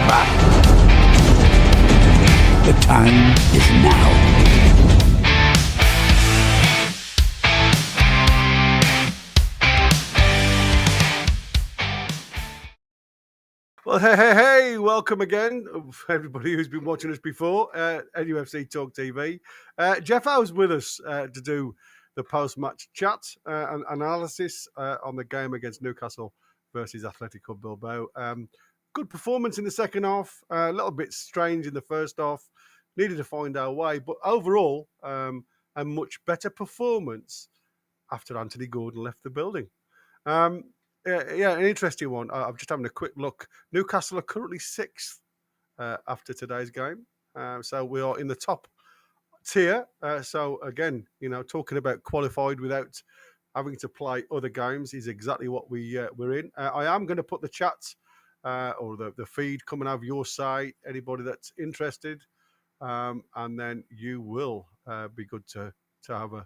proper. The time is now. Well, hey, welcome again, everybody who's been watching us before, NUFC Talk TV. Jeff Howe's with us to do the post-match chat and analysis on the game against Newcastle versus Atletico Bilbao. Good performance in the second half, a little bit strange in the first half, needed to find our way, but overall, a much better performance after Anthony Gordon left the building. Yeah, an interesting one. I'm just having a quick look. Newcastle are currently sixth after today's game. So we are in the top tier. So again, talking about qualified without having to play other games is exactly what we're in. I am going to put the chat or the feed coming out of your site, anybody that's interested. And then you will be good to have a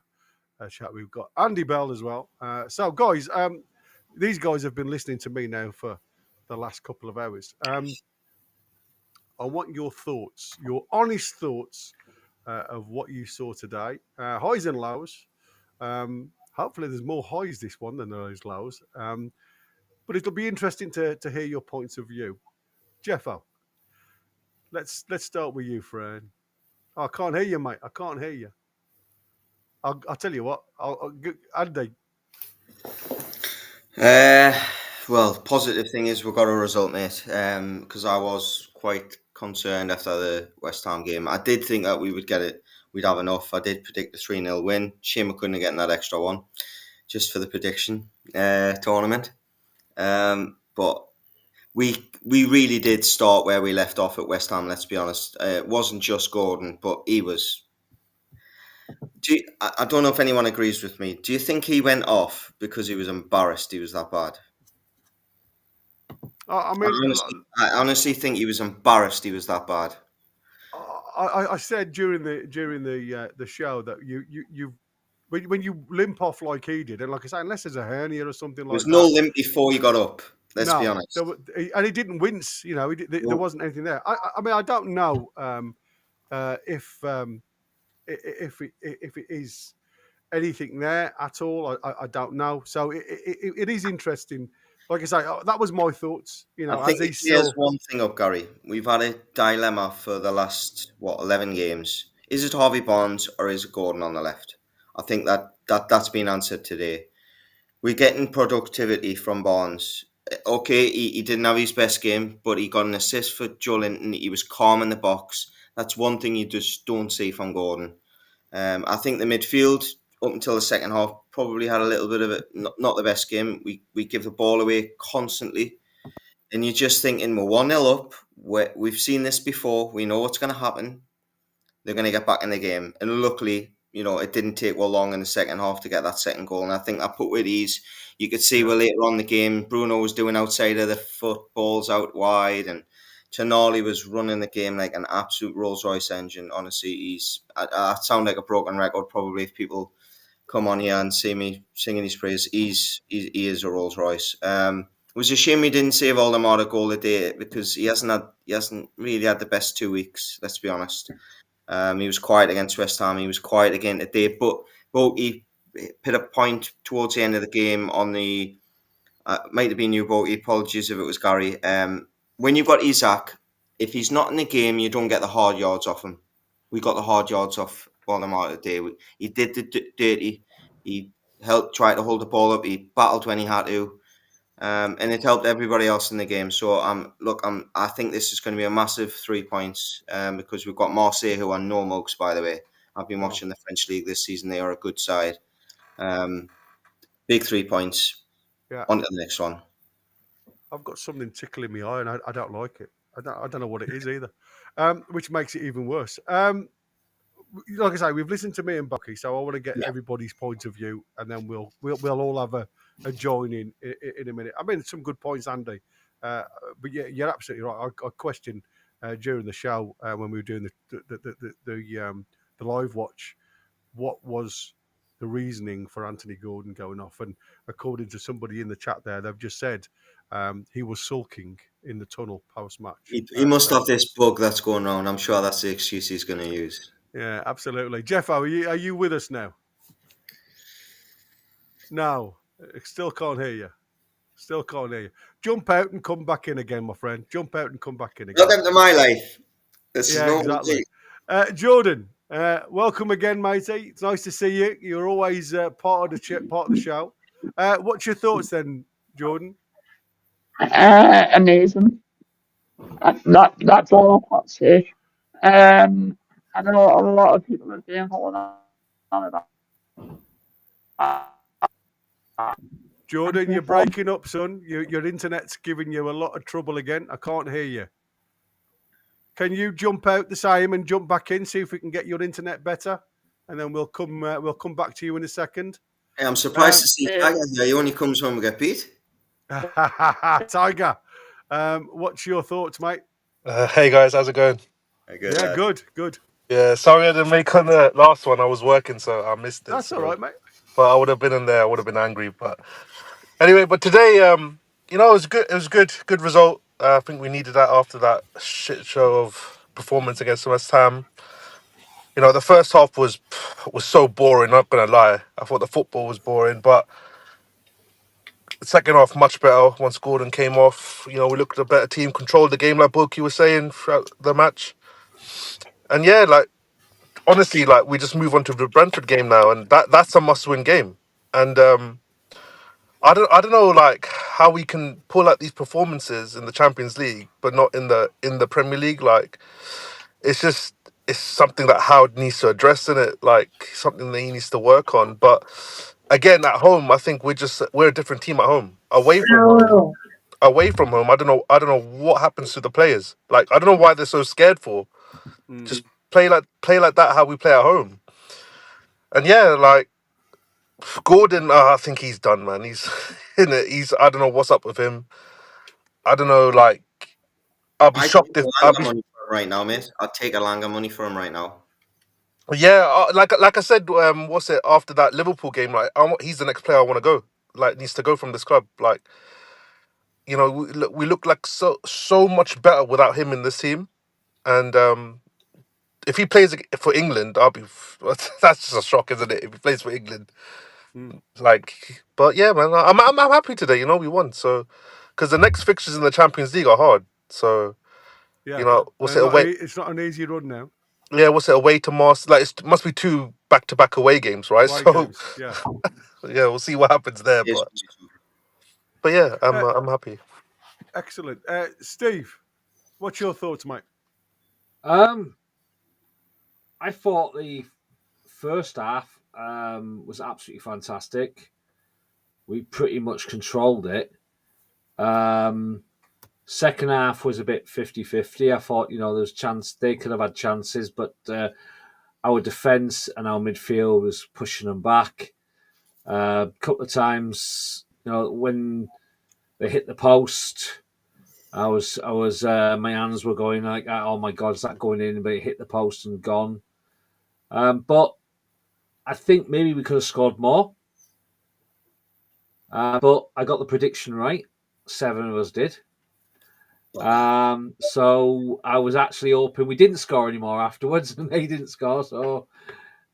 chat. We've got Andy Bell as well. So guys, these guys have been listening to me now for the last couple of hours. I want your thoughts, your honest thoughts of what you saw today. Highs and lows. Hopefully there's more highs this one than there is lows. But it'll be interesting to hear your points of view. Jeffo, let's start with you, friend. I can't hear you, mate. I can't hear you. I'll tell you what. Andy. Well, positive thing is we got a result, mate. Because I was quite concerned after the West Ham game. I did think that we would get it. We'd have enough. I did predict a 3-0 win. Shame I couldn't have gotten that extra one, just for the prediction tournament. But we really did start where we left off at West Ham. Let's be honest. It wasn't just Gordon, but he was. I don't know if anyone agrees with me. Do you think he went off because he was embarrassed he was that bad? I mean, I honestly think he was embarrassed he was that bad. I said during the show that you when you limp off like he did, and like I say, unless there's a hernia or something like that. There's no limp before he got up. Let's be honest. And he didn't wince. There wasn't anything there. I mean, I don't know if it is anything there at all. I don't know. So it is interesting. Like I say, that was my thoughts. I think here's one thing up, Gary. We've had a dilemma for the last 11 games. Is it Harvey Barnes or is it Gordon on the left? I think that's been answered today. We're getting productivity from Barnes. Okay, he didn't have his best game, but he got an assist for Joe Linton. He was calm in the box. That's one thing you just don't see from Gordon. I think the midfield, up until the second half, probably had a little bit of it, not the best game. We give the ball away constantly. And you're just thinking, we're 1-0 up. We've seen this before. We know what's going to happen. They're going to get back in the game. And luckily, it didn't take long in the second half to get that second goal. And I think that put with ease. You could see later on the game, Bruno was doing outside of the foot, balls out wide. And Tonali was running the game like an absolute Rolls-Royce engine. Honestly, I sound like a broken record probably if people come on here and see me singing his praise. He is a Rolls-Royce. It was a shame he didn't save Aldemar a goal a day because he hasn't really had the best 2 weeks. Let's be honest. He was quiet against West Ham. He was quiet again today. But he hit a point towards the end of the game on the might have been you, Boaty. Apologies if it was Gary. When you've got Isaac, if he's not in the game, you don't get the hard yards off him. We got the hard yards off Aldemar today. He did the dirty. He tried to hold the ball up. He battled when he had to. And it helped everybody else in the game. So I think this is going to be a massive 3 points because we've got Marseille, who are no mugs, by the way. I've been watching the French league this season. They are a good side. Big 3 points. Yeah. On to the next one. I've got something tickling my eye, and I don't like it. I don't know what it is either, which makes it even worse. Like I say, we've listened to me and Bucky, so I want to get everybody's point of view, and then we'll all have a join in a minute. I mean, some good points, Andy. But yeah, you're absolutely right. I questioned during the show when we were doing the live watch, what was the reasoning for Anthony Gordon going off? And according to somebody in the chat there, they've just said he was sulking in the tunnel post-match. He must have this bug that's going on. I'm sure that's the excuse he's going to use. Yeah, absolutely. Jeffo, are you with us now? No, still can't hear you. Still can't hear you. Jump out and come back in again, my friend. Jump out and come back in again. Welcome to my life. This Yeah, is exactly. Jordan, welcome again, matey. It's nice to see you. You're always part of the show. What's your thoughts then, Jordan? Amazing. That's all I've got to say. I know a lot of people have been holding on about. Jordan, you're breaking up, son. Your internet's giving you a lot of trouble again. I can't hear you. Can you jump out the same and jump back in? See if we can get your internet better, and then we'll come back to you in a second. Hey, I'm surprised to see Tiger here. He only comes when we get beat. Tiger, what's your thoughts, mate? Hey guys, how's it going? Good, yeah, good. Yeah, sorry I didn't make on the last one. I was working, so I missed it. That's all right, mate. But I would have been in there. I would have been angry. But anyway, but today, it was good. It was good result. I think we needed that after that shit show of performance against West Ham. The first half was so boring. Not gonna lie, I thought the football was boring, but the second half much better once Gordon came off. We looked at a better team, controlled the game like Boki was saying throughout the match. And yeah, honestly, we just move on to the Brentford game now, and that's a must-win game. And I don't know how we can pull out these performances in the Champions League, but not in the Premier League. It's something that Howard needs to address in it, something that he needs to work on. But again, at home, I think we're a different team at home. Away from home, I don't know what happens to the players. I don't know why they're so scared for. Just play like that how we play at home. And yeah, Gordon, I think he's done, man. He's in it. I don't know what's up with him. I don't know. I'll be shocked if money for him right now, mate. I'll take a Langer money for him right now. Yeah, like I said, what's it after that Liverpool game? He's the next player I want to go. Needs to go from this club. We look like so much better without him in this team, and if he plays for England, that's just a shock, isn't it? If he plays for England, but yeah, man, I'm happy today. We won, so because the next fixtures in the Champions League are hard. So yeah, what's it away? It's not an easy run now. Yeah, what's it away to Mars? It must be 2 back-to-back away games, right? Games, yeah, yeah, we'll see what happens there. Yes. But yeah, I'm happy. Excellent, Steve. What's your thoughts, mate? I thought the first half was absolutely fantastic. We pretty much controlled it. Second half was a bit 50-50. I thought, there was chance they could have had chances, but our defence and our midfield was pushing them back. A couple of times, when they hit the post, I was my hands were going oh my God, is that going in? But it hit the post and gone. But I think maybe we could have scored more. But I got the prediction right. 7 of us did. So I was actually hoping we didn't score anymore afterwards, and they didn't score. So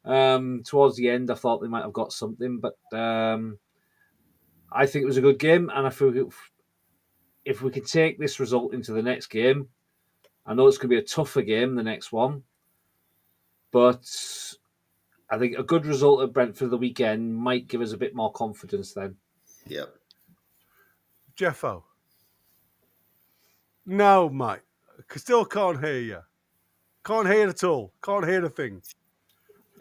towards the end, I thought they might have got something, but I think it was a good game, and I feel if we can take this result into the next game, I know it's going to be a tougher game, the next one, but I think a good result at Brentford the weekend might give us a bit more confidence then. Yep. Jeffo. No, mate. Still can't hear you. Can't hear at all. Can't hear a thing.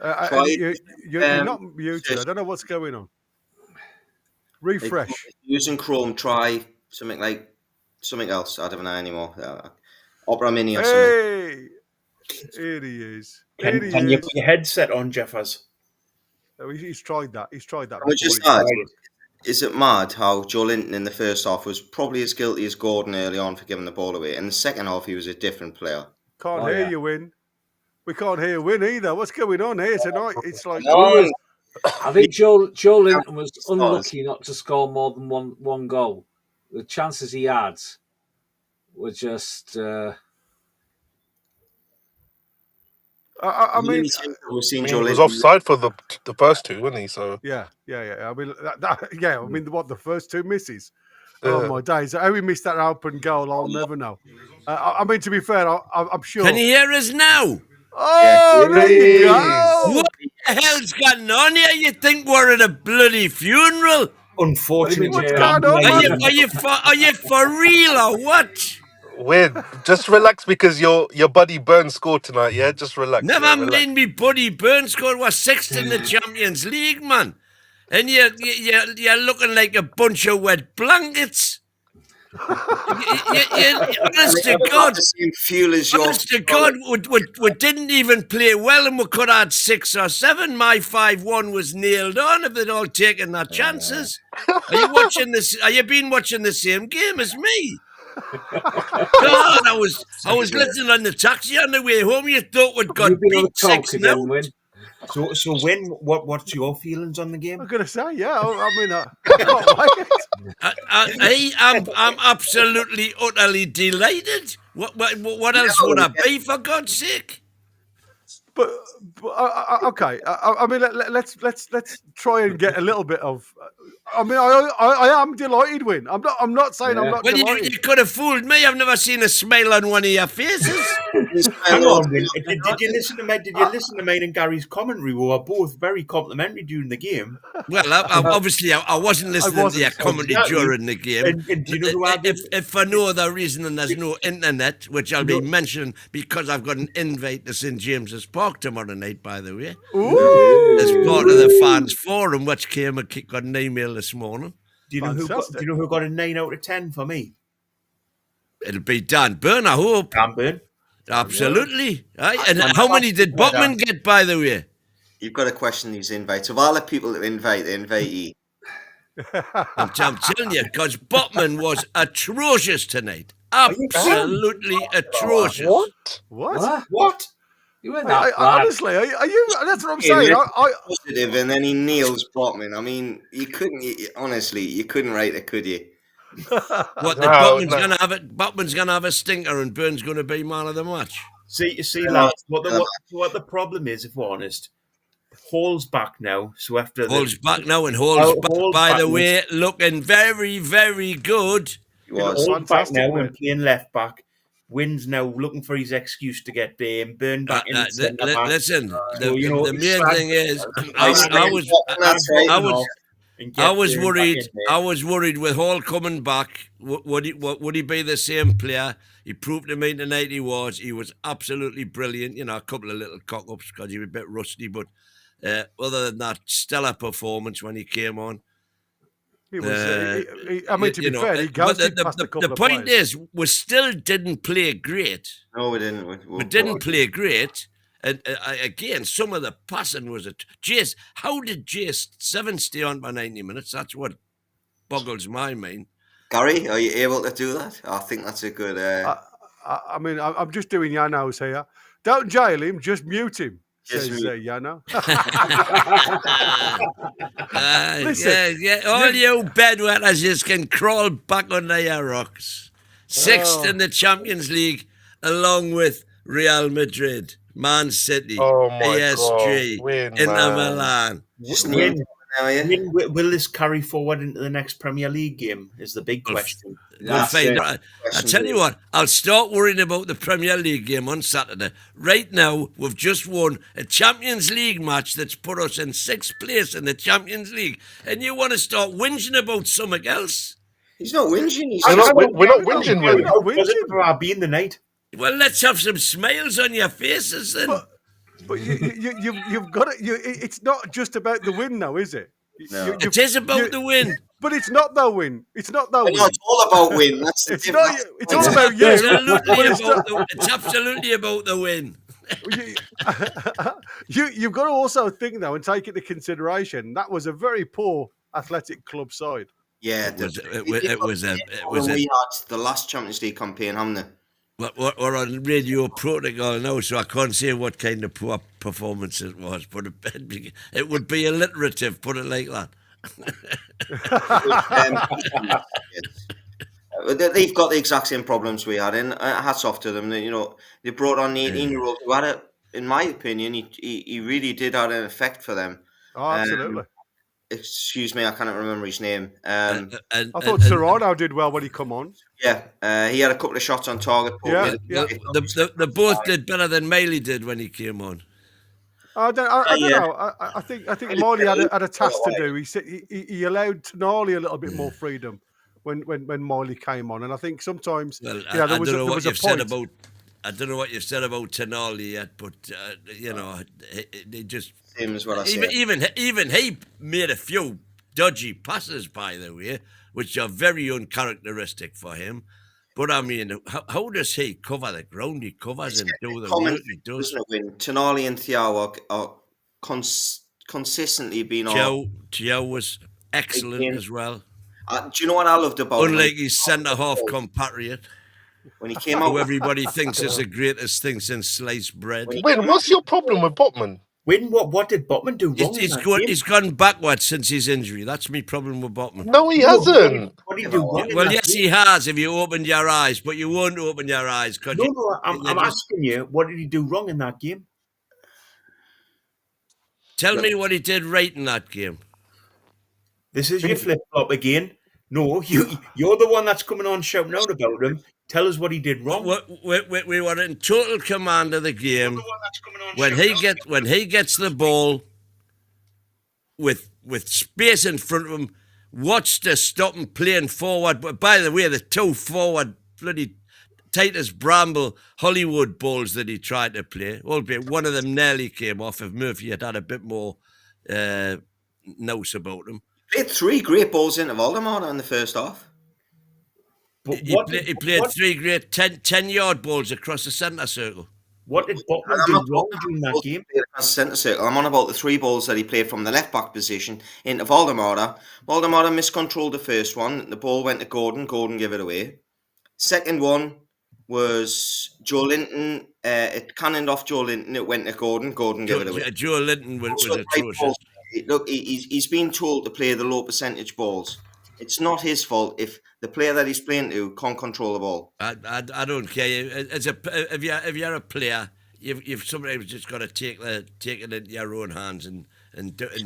You're not muted. I don't know what's going on. Refresh. Using Chrome, try something else. I don't know anymore. Opera Mini or something. Hey! Here he is. Can you put your headset on, Jeffers? Oh, he's tried that. He's tried that. Which is mad. Is it mad how Joe Linton in the first half was probably as guilty as Gordon early on for giving the ball away? In the second half, he was a different player. Can't hear you, Win. We can't hear Win either. What's going on here tonight? It's like... I think Joe Linton was unlucky not to score more than one goal. the chances he had were just. I mean, we've seen He Joe was Linton. offside for the first two, wasn't he? So yeah. I mean, I mean, what the first two misses? Yeah. Oh my days! How he missed that open goal, I'll never know. I mean, to be fair, I'm sure. Can you hear us now? Oh, there you go. What the hell's going on here? You think we're at a bloody funeral? Unfortunately, What's going on, man? Are you for real or what? weird. Just relax because your buddy Burns scored tonight. Yeah, just relax. Never yeah, relax. mind me buddy Burns scored was sixth in the Champions League, man. And you're looking like a bunch of wet blankets. Honest to God, The same fuel as yours. honest to God, we didn't even play well and we could have had 6 or 7. My 5-1 was nailed on if they'd all taken their chances. Are you watching this? Are you been watching the same game as me? God, I was listening on the taxi on the way home. You thought we'd got You've been on beat the talk 6 again, now. Win. So Win, what's your feelings on the game? I'm gonna say, yeah. I mean, I can't wait. I'm absolutely, utterly delighted. What else would I be, for God's sake? But okay. I mean, let's try and get a little bit of. I mean, I am delighted, Win. I'm not saying I'm not Well, delighted. you could have fooled me. I've never seen a smile on one of your faces. Hang on, Win. Did you listen to me? Did you listen to mine and Gary's commentary? We were both very complimentary during the game. Well, obviously, I wasn't listening to your commentary during the game. And do you know who I did? If for no other reason than there's no internet, which I'll be mentioning because I've got an invite to St James's Park tomorrow night, by the way. Ooh. As part of the fans forum, which got an email this morning. Do you know who got a 9 out of 10 for me? It'll be Dan Byrne, I hope. Dan Byrne. Absolutely. Aye. And how many did Botman get, by the way? You've got to question these invites. Of all the people to invite, the invitee. I'm telling you, because Botman was atrocious tonight. Absolutely atrocious. What? You were that bad. Honestly, are you? That's what I'm saying. Positive, and then he nails Botman. I mean, you couldn't. Honestly, you couldn't write it, could you? What? Botman's gonna have a stinker, and Burns gonna be man of the match. See, lads. What the problem is, if we're honest, Hall's back now. So after Hall's back now, and Hall's back, by the way, looking very, very good. He was Hall's back now and playing left back. Win's now looking for his excuse to get Burn back in the centre back. Listen, So, the main thing is, I was worried. I was worried with Hall coming back. Would he be the same player? He proved to me tonight he was. He was absolutely brilliant. You know, a couple of little cock-ups because he was a bit rusty, but other than that, stellar performance when he came on. He was, I mean, to be fair, he ghosted past a couple the of point players. is, we still didn't play great. No, we didn't. We didn't play great. And again, some of the passing was Jace. How did Jace 7 stay on by 90 minutes? That's what boggles my mind. Gary, are you able to do that? I think that's a good. I mean, I'm just doing Yano's here. Don't jail him, just mute him. Says Yano. Yeah. All you bedwetters just can crawl back under your rocks. 6th in the Champions League, along with Real Madrid, Man City, PSG, Inter Milan. Will this carry forward into the next Premier League game? Is the big question. We'll find out. I tell you what, I'll start worrying about the Premier League game on Saturday. Right now, we've just won a Champions League match that's put us in 6th place in the Champions League, and you want to start whinging about something else? He's not whinging. We're not whinging, Will. Was it for our being the night? Well, let's have some smiles on your faces then. But you've got it. It's not just about the win, now, is it? No. It is about the win. But it's not the win. It's not the win. No, it's all about win. That's the It's not. It's all about you. It's absolutely about the win. You've got to also think though and take into consideration that was a very poor athletic club side. Yeah, it was we had the last Champions League campaign, haven't they? We're on radio protocol now, so I can't say what kind of poor performance it was, but it would be alliterative, put it like that. They've got the exact same problems we had, and hats off to them. They brought on the 18-year-old who had it. In my opinion, he really did have an effect for them. Oh, absolutely. Excuse me, I can't remember his name. I thought Serrano did well when he come on. Yeah, he had a couple of shots on target. Yeah. They both did better than Miley did when he came on. I don't know. I think Miley had a task to do. He allowed Tonali a little bit more freedom when Miley came on, and I think sometimes Well, there I was don't know a what you've point. said about. I don't know what you've said about Tonali yet, but they just Same as what I said. even he made a few dodgy passes, by the way, which are very uncharacteristic for him. But I mean, how does he cover the ground? He covers and do the work he does. Tonali and Thiago are consistently being on. Joe was excellent as well. Do you know what I loved about him? Unlike his centre-half compatriot, when he came out, who everybody thinks is the greatest thing since sliced bread. Win, what's your problem with Botman? Win, what did Botman do wrong? He's gone backwards since his injury. That's my problem with Botman. No, he hasn't. What did he do wrong? Well, yes, he has. If you opened your eyes, but you won't open your eyes. No, I'm asking you, what did he do wrong in that game? Tell me what he did right in that game. This is your flip flop again. No, you're the one that's coming on shouting out about him. Tell us what he did wrong. We were in total command of the game. When he gets the ball with space in front of him, watch to stop him playing forward. But by the way, the two forward bloody Titus Bramble Hollywood balls that he tried to play, albeit one of them nearly came off if Murphy had a bit more nous about him. He played 3 great balls into Voldemort in the first half. He played 3 great 10-yard balls across the centre circle. What did Botman do wrong during that game? Centre circle. I'm on about the 3 balls that he played from the left back position into Voldemort. Voldemort miscontrolled the first one. The ball went to Gordon. Gordon gave it away. Second one was Joe Linton. It cannoned off Joe Linton. It went to Gordon. Gordon gave it away. Joe Linton was atrocious. Look, he's been told to play the low percentage balls. It's not his fault if the player that he's playing to can't control the ball. I don't care. If you're a player, you've sometimes just got to take it into your own hands and do it.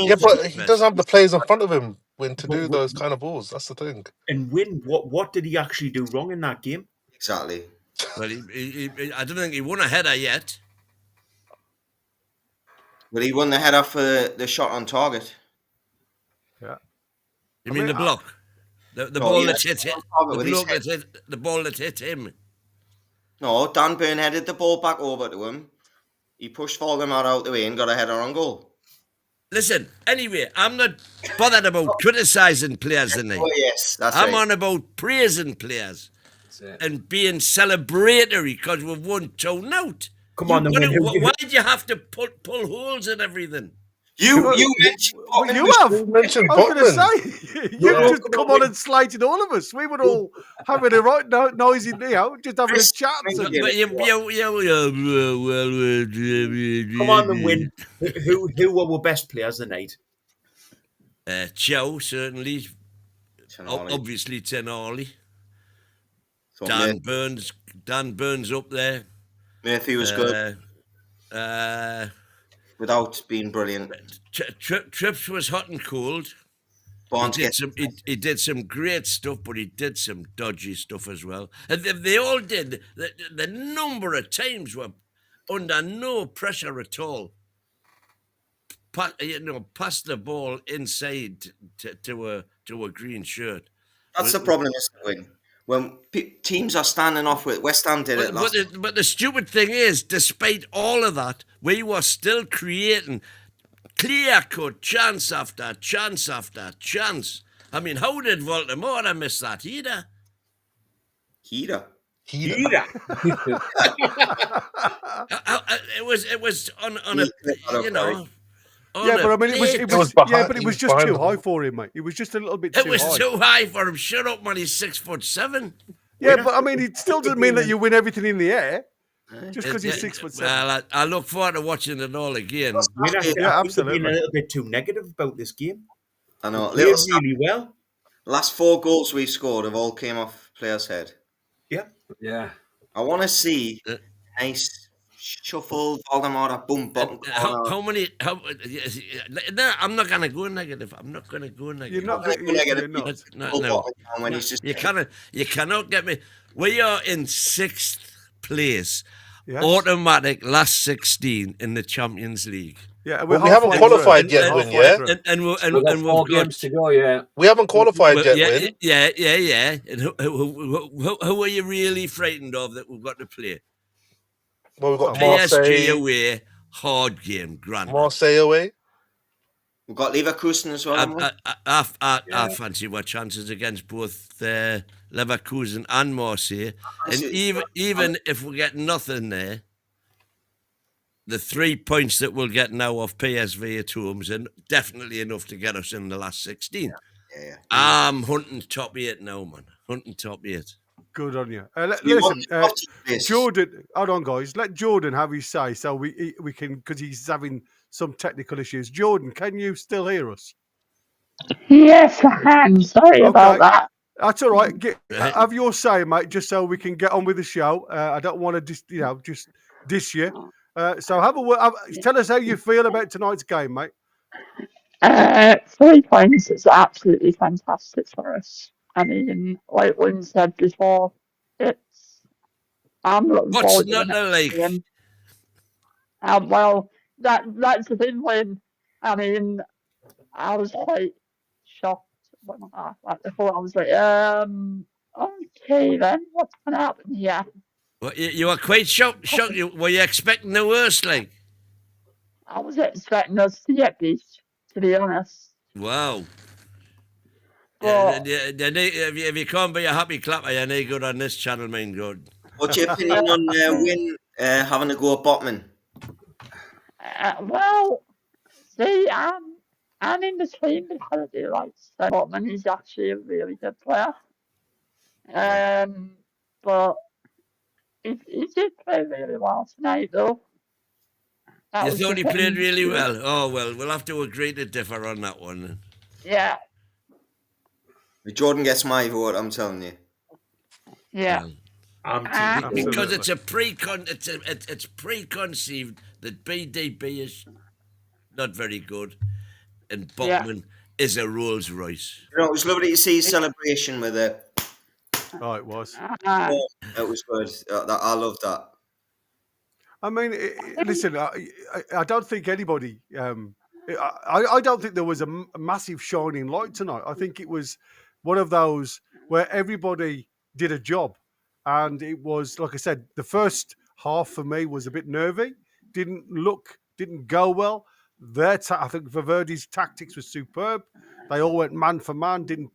Yeah, but he doesn't have the players in front of him to do those kind of balls. That's the thing. And what did he actually do wrong in that game? Exactly. Well, I don't think he won a header yet. Well, he won the header for the shot on target. Yeah. You mean the block? The ball that hit him? The ball that hit him? No, Dan Burn headed the ball back over to him. He pushed Voldemort out the way and got a header on goal. Listen, anyway, I'm not bothered about criticising players tonight. Oh, yes, that's I'm right. on about praising players and being celebratory because we've won 2-0. Come on, why do you have to pull holes in everything? You mentioned Botman. You have. mentioned I was going Botman. to say, you've just come on and slated all of us. We were all having a right noisy deal, just having a chat. Come on, then win. Who were our best players tonight? Chow, certainly. Obviously, Tonali. Dan Burns up there. Murphy was good. Without being brilliant. Trips was hot and cold. He did some great stuff, but he did some dodgy stuff as well. And they all did. The number of times were under no pressure at all. Pass the ball inside to a green shirt. That's the problem, isn't it? When teams are standing off with West Ham did it last. But the stupid thing is, despite all of that, we were still creating clear-cut chance after chance after chance. I mean, how did Voldemort miss that header? Heater. It was on a you know. Yeah, but I mean, it was just too high for him, mate. It was just a little bit too high. It was too high for him. Shut up, man. He's 6'7". Yeah, but I mean, it still doesn't mean that you win everything in the air. Just because he's 6'7". Well, I look forward to watching it all again. Yeah, absolutely. Being a little bit too negative about this game. I know. Really well. Last 4 goals we scored have all came off player's head. Yeah. I want to see nice shuffle, Voldemort, boom, bottom corner. How many? No, I'm not gonna go negative. I'm not gonna go negative. You're not. You're not. No. When he's just You cannot get me. We are in 6th place, Yes. automatic last 16 in the Champions League. Yeah, Well, we haven't qualified yet, Win, yeah? And We've got 4 games to go, yeah. We haven't qualified yet, yeah, Win. yeah. And who are you really frightened of that we've got to play? Well, we've got PSG Marseille, away, hard game, grand. Marseille away. We've got Leverkusen as well. haven't we? I fancy our chances against both Leverkusen and Marseille. And even if we get nothing there, the 3 points that we'll get now off PSV at home is definitely enough to get us in the last 16. Yeah. I'm hunting top 8 now, man. Hunting top 8. Good on you. You Listen, want this. Jordan. Hold on, guys. Let Jordan have his say, so we can, because he's having some technical issues. Jordan, can you still hear us? Yes, I can. Sorry about that. That's all right. Have your say, mate, just so we can get on with the show. I don't want to just diss you. So have a word. Tell us how you feel about tonight's game, mate. 3 points is absolutely fantastic for us. I mean, like Wynn said before, I'm looking What's forward not to to like? game. Well, that's the thing, Wynn. I mean, I was quite shocked when I was like, okay then, what's going to happen here? Well, you were quite shocked. Were you expecting the worst, like? I was expecting us to get beat, to be honest. Wow. But, If you can't be a happy clapper, you're no good on this channel, man. Good. What's your opinion on Win having to go at Botman? well, see, I'm in between because I do like Botman. He's actually a really good player. But he did play really well tonight, though. You thought he played really well? Oh, well, we'll have to agree to differ on that one. Yeah. If Jordan gets my vote, I'm telling you. Yeah. Because it's it's preconceived that BDB is not very good, and Botman is a Rolls Royce. You know, it was lovely to see his celebration with it. Oh, it was. It was good. I loved that. I mean, listen, I don't think anybody. I don't think there was a massive shining light tonight. I think it was one of those where everybody did a job, and it was, like I said, the first half for me was a bit nervy. Didn't go well. I think Valverde's tactics was superb. They all went man for man. Didn't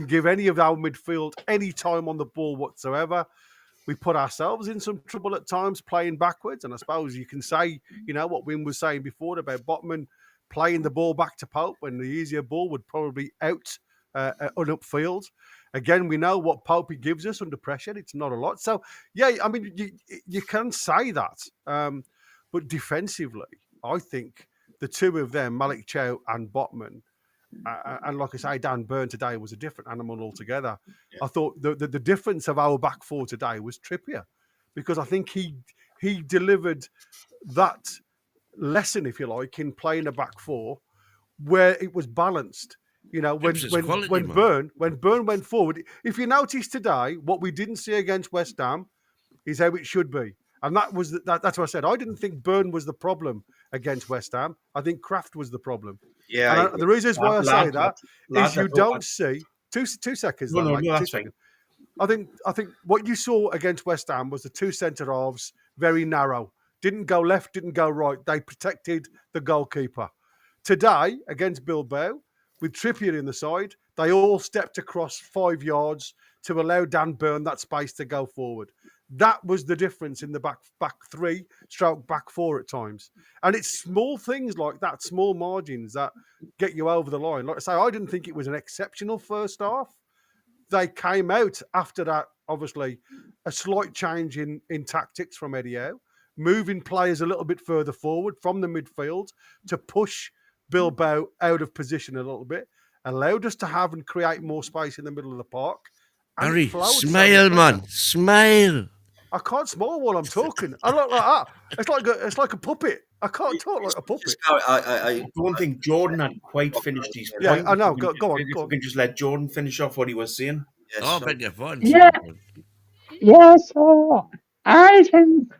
give any of our midfield any time on the ball whatsoever. We put ourselves in some trouble at times playing backwards. And I suppose you can say, what Wim was saying before about Botman playing the ball back to Pope when the easier ball would probably out upfield. Again, we know what Pope gives us under pressure. It's not a lot. So, yeah, I mean, you can say that. But defensively, I think the two of them, Malik Chow and Botman, and like I say, Dan Burn today was a different animal altogether. Yeah. I thought the difference of our back four today was Trippier, because I think he delivered that lesson, if you like, in playing a back four where it was balanced. When Burn went forward, if you notice today, what we didn't see against West Ham is how it should be. And that's what I said. I didn't think Burn was the problem against West Ham. I think Kraft was the problem. Yeah. And the reason why I say that is you don't see 2 seconds. No, 2 seconds. I think what you saw against West Ham was the two centre halves very narrow. Didn't go left, didn't go right. They protected the goalkeeper. Today against Bilbao, with Trippier in the side, they all stepped across 5 yards to allow Dan Burn that space to go forward. That was the difference in the back three, back four at times. And it's small things like that, small margins that get you over the line. Like I say, I didn't think it was an exceptional first half. They came out after that, obviously, a slight change in tactics from Eddie Howe, moving players a little bit further forward from the midfield to push Bilbao out of position a little bit, allowed us to have and create more space in the middle of the park. And Harry, it flowed so smile, much man. better. Smile. I can't smile while I'm talking. I look like that. It's like a puppet. I can't talk like a puppet. I don't think Jordan had quite finished his point. Yeah, I know. If we Go on. If we can just let Jordan finish off what he was saying. Yes, Oh, so- beg your pardon. Yeah. Yeah, so I think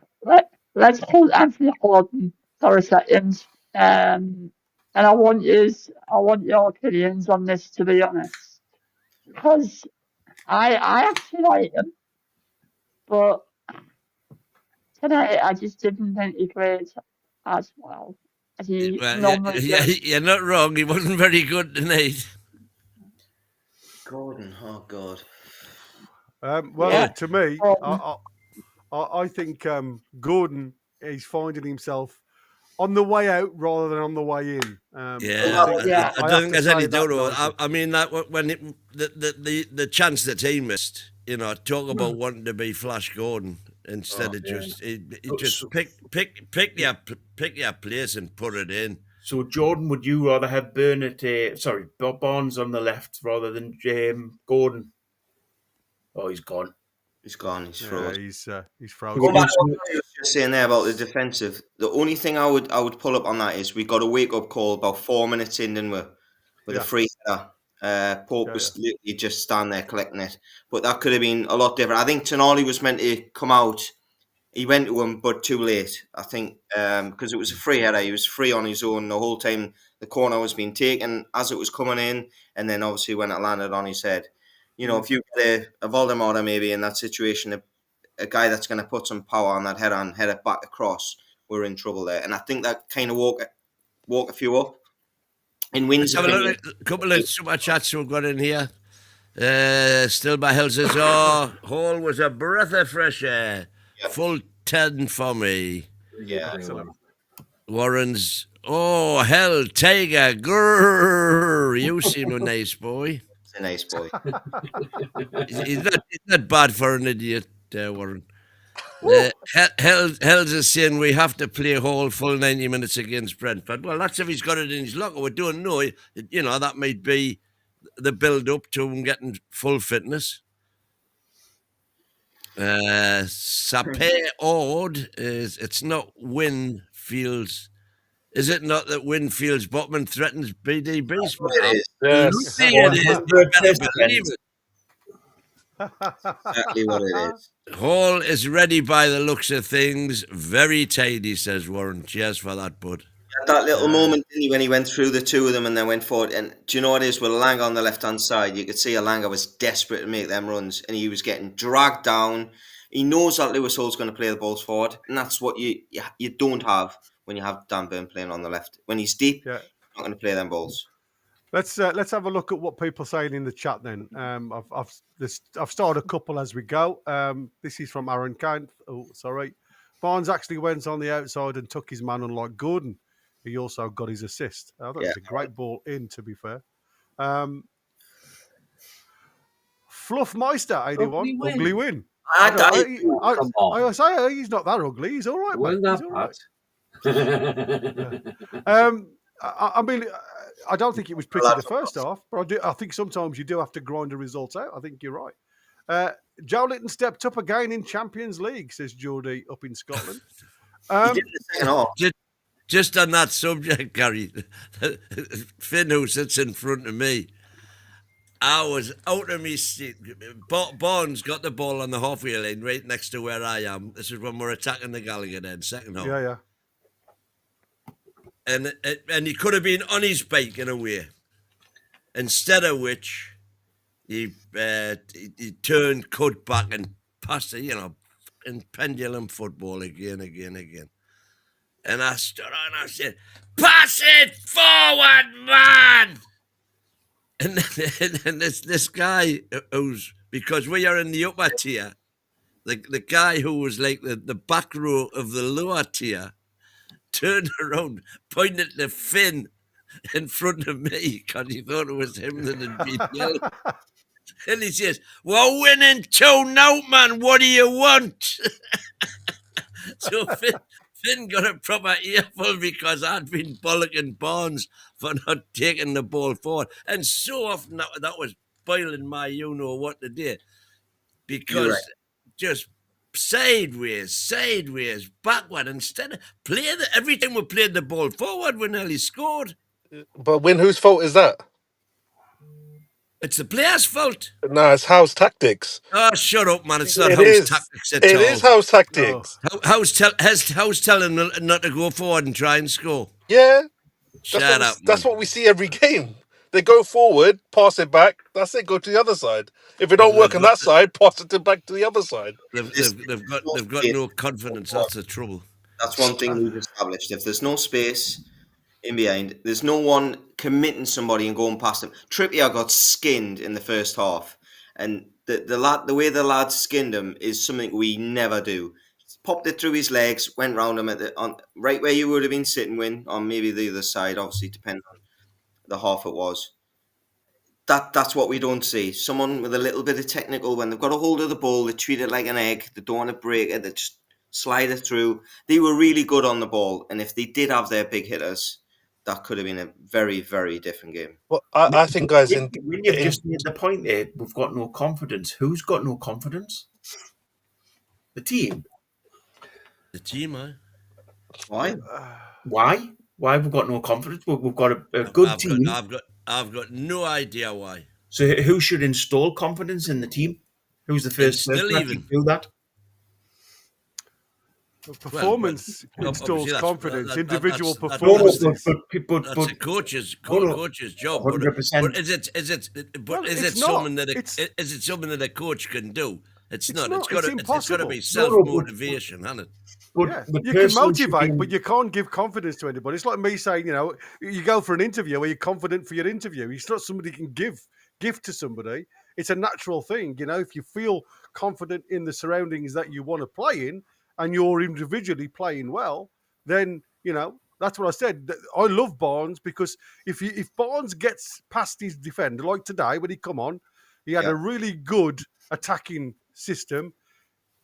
let's hold Anthony Gordon for a second. And I want your opinions on this, to be honest, because I actually like him, but tonight I just didn't think he played as well as he Well, normally does. you're not wrong. He wasn't very good tonight. Gordon, oh God. Well, Yeah. to me, Gordon. I think Gordon is finding himself on the way out rather than on the way in. Yeah. I don't think there's any doubt about it. I mean that when the chance that he missed, talk about wanting to be Flash Gordon instead of just he just pick your place and put it in. So, Jordan, would you rather have Barnes on the left rather than Gordon? Oh, he's gone. He's gone. He's Yeah, frozen. he's frozen. Go back to what I was just saying there about the defensive. The only thing I would pull up on that is we got a wake up call about 4 minutes in, didn't we? With a free header. Pope was literally just standing there collecting it, but that could have been a lot different. I think Tonali was meant to come out. He went to him, but too late. I think because it was a free header. He was free on his own the whole time. The corner was being taken as it was coming in, and then obviously when it landed on his head. If you get a Voldemort maybe in that situation, a guy that's going to put some power on that header and head it back across, we're in trouble there. And I think that kind of woke a few up. In Wynn's opinion, A couple of super chats we've got in here. Still by Hill says, Hall was a breath of fresh air. Yep. Full 10 for me. yeah. Excellent. Warren's, hell, Tiger, grrr. You seem a nice boy. He's a nice boy. He's not bad for an idiot, Warren. Hell's is saying we have to play Hall full 90 minutes against Brentford. Well, that's if he's got it in his locker. We don't know. That might be the build-up to him getting full fitness. Sapé Ord is it's not Winfield's. Is it not that Winfield's Botman threatens BDB's? It is. Yes. Exactly what it is. Hall is ready by the looks of things. Very tidy, says Warren. Cheers for that, bud. That little moment didn't he, when he went through the two of them and then went forward. And do you know what it is? With Alanga on the left-hand side, you could see Alanga was desperate to make them runs and he was getting dragged down. He knows that Lewis Hall's going to play the balls forward, and that's what you don't have when you have Dan Burn playing on the left. When he's deep, you're not going to play them balls. Let's have a look at what people are saying in the chat then. I've started a couple as we go. This is from Aaron Kant. Oh, sorry. Barnes actually went on the outside and took his man, unlike Gordon. He also got his assist. I thought it was a great ball in, to be fair. Fluffmeister, 81. Ugly win. I say he's not that ugly. He's all right, mate. He's all right. I mean, I don't think it was pretty the first half, but I think sometimes you do have to grind the results out. I think you're right. Joe Litton stepped up again in Champions League, says Geordie up in Scotland. He did in the second half. Just on that subject, Gary, Finn, who sits in front of me, I was out of my seat. Barnes got the ball on the halfway line right next to where I am. This is when we're attacking the Gallagher then, second half. Yeah. And he could have been on his bike in a way. Instead of which, he turned, cut back and passed it, in pendulum football again. And I stood on and I said, pass it forward, man! And this guy who's, because we are in the upper tier, the guy who was like the back row of the lower tier turned around, pointed to Finn in front of me because he thought it was him that had been yelling. And he says, we're winning 2-0, man. What do you want? So Finn got a proper earful because I'd been bollocking Barnes for not taking the ball forward. And so often that was boiling my you-know-what today. You're right. because just sideways, backward, instead of every time we played the ball forward, we nearly scored. But whose fault is that? It's the players' fault. Nah, it's Howe's tactics. Oh, shut up, man! It's not It Howe's is. tactics at It all. is Howe's tactics. Howe's telling them not to go forward and try and score. Yeah. Shut up, man. That's what we see every game. They go forward, pass it back. That's it. Go to the other side. If it don't work on that side, pass it back to the other side. They've got no confidence. That's the trouble. That's one thing we've established. If there's no space in behind, there's no one committing somebody and going past them. Trippier got skinned in the first half, and the way the lad skinned him is something we never do. Popped it through his legs, went round him right where you would have been sitting, Win, on maybe the other side, obviously depending on the half it was. That's what we don't see. Someone with a little bit of technical, when they've got a hold of the ball, they treat it like an egg. They don't want to break it. They just slide it through. They were really good on the ball, and if they did have their big hitters, that could have been a very, very different game. Well, I think, guys, When you've just made the point there, we've got no confidence. Who's got no confidence? The team. The team, eh? Why? Why? Why have we got no confidence? We've got a good team. I've got no idea why. So who should install confidence in the team? Who's the first person to do that? Performance installs confidence. Individual That's performances. That's a coach's job. 100%. But is it something that a coach can do? It's not. It's got to be self-motivation, hasn't it? Yeah. You can motivate, but you can't give confidence to anybody. It's like me saying, you go for an interview where you're confident for your interview. It's not somebody can give to somebody. It's a natural thing. If you feel confident in the surroundings that you want to play in and you're individually playing well, then, that's what I said. I love Barnes because if Barnes gets past his defender, like today when he come on, he had a really good attacking system.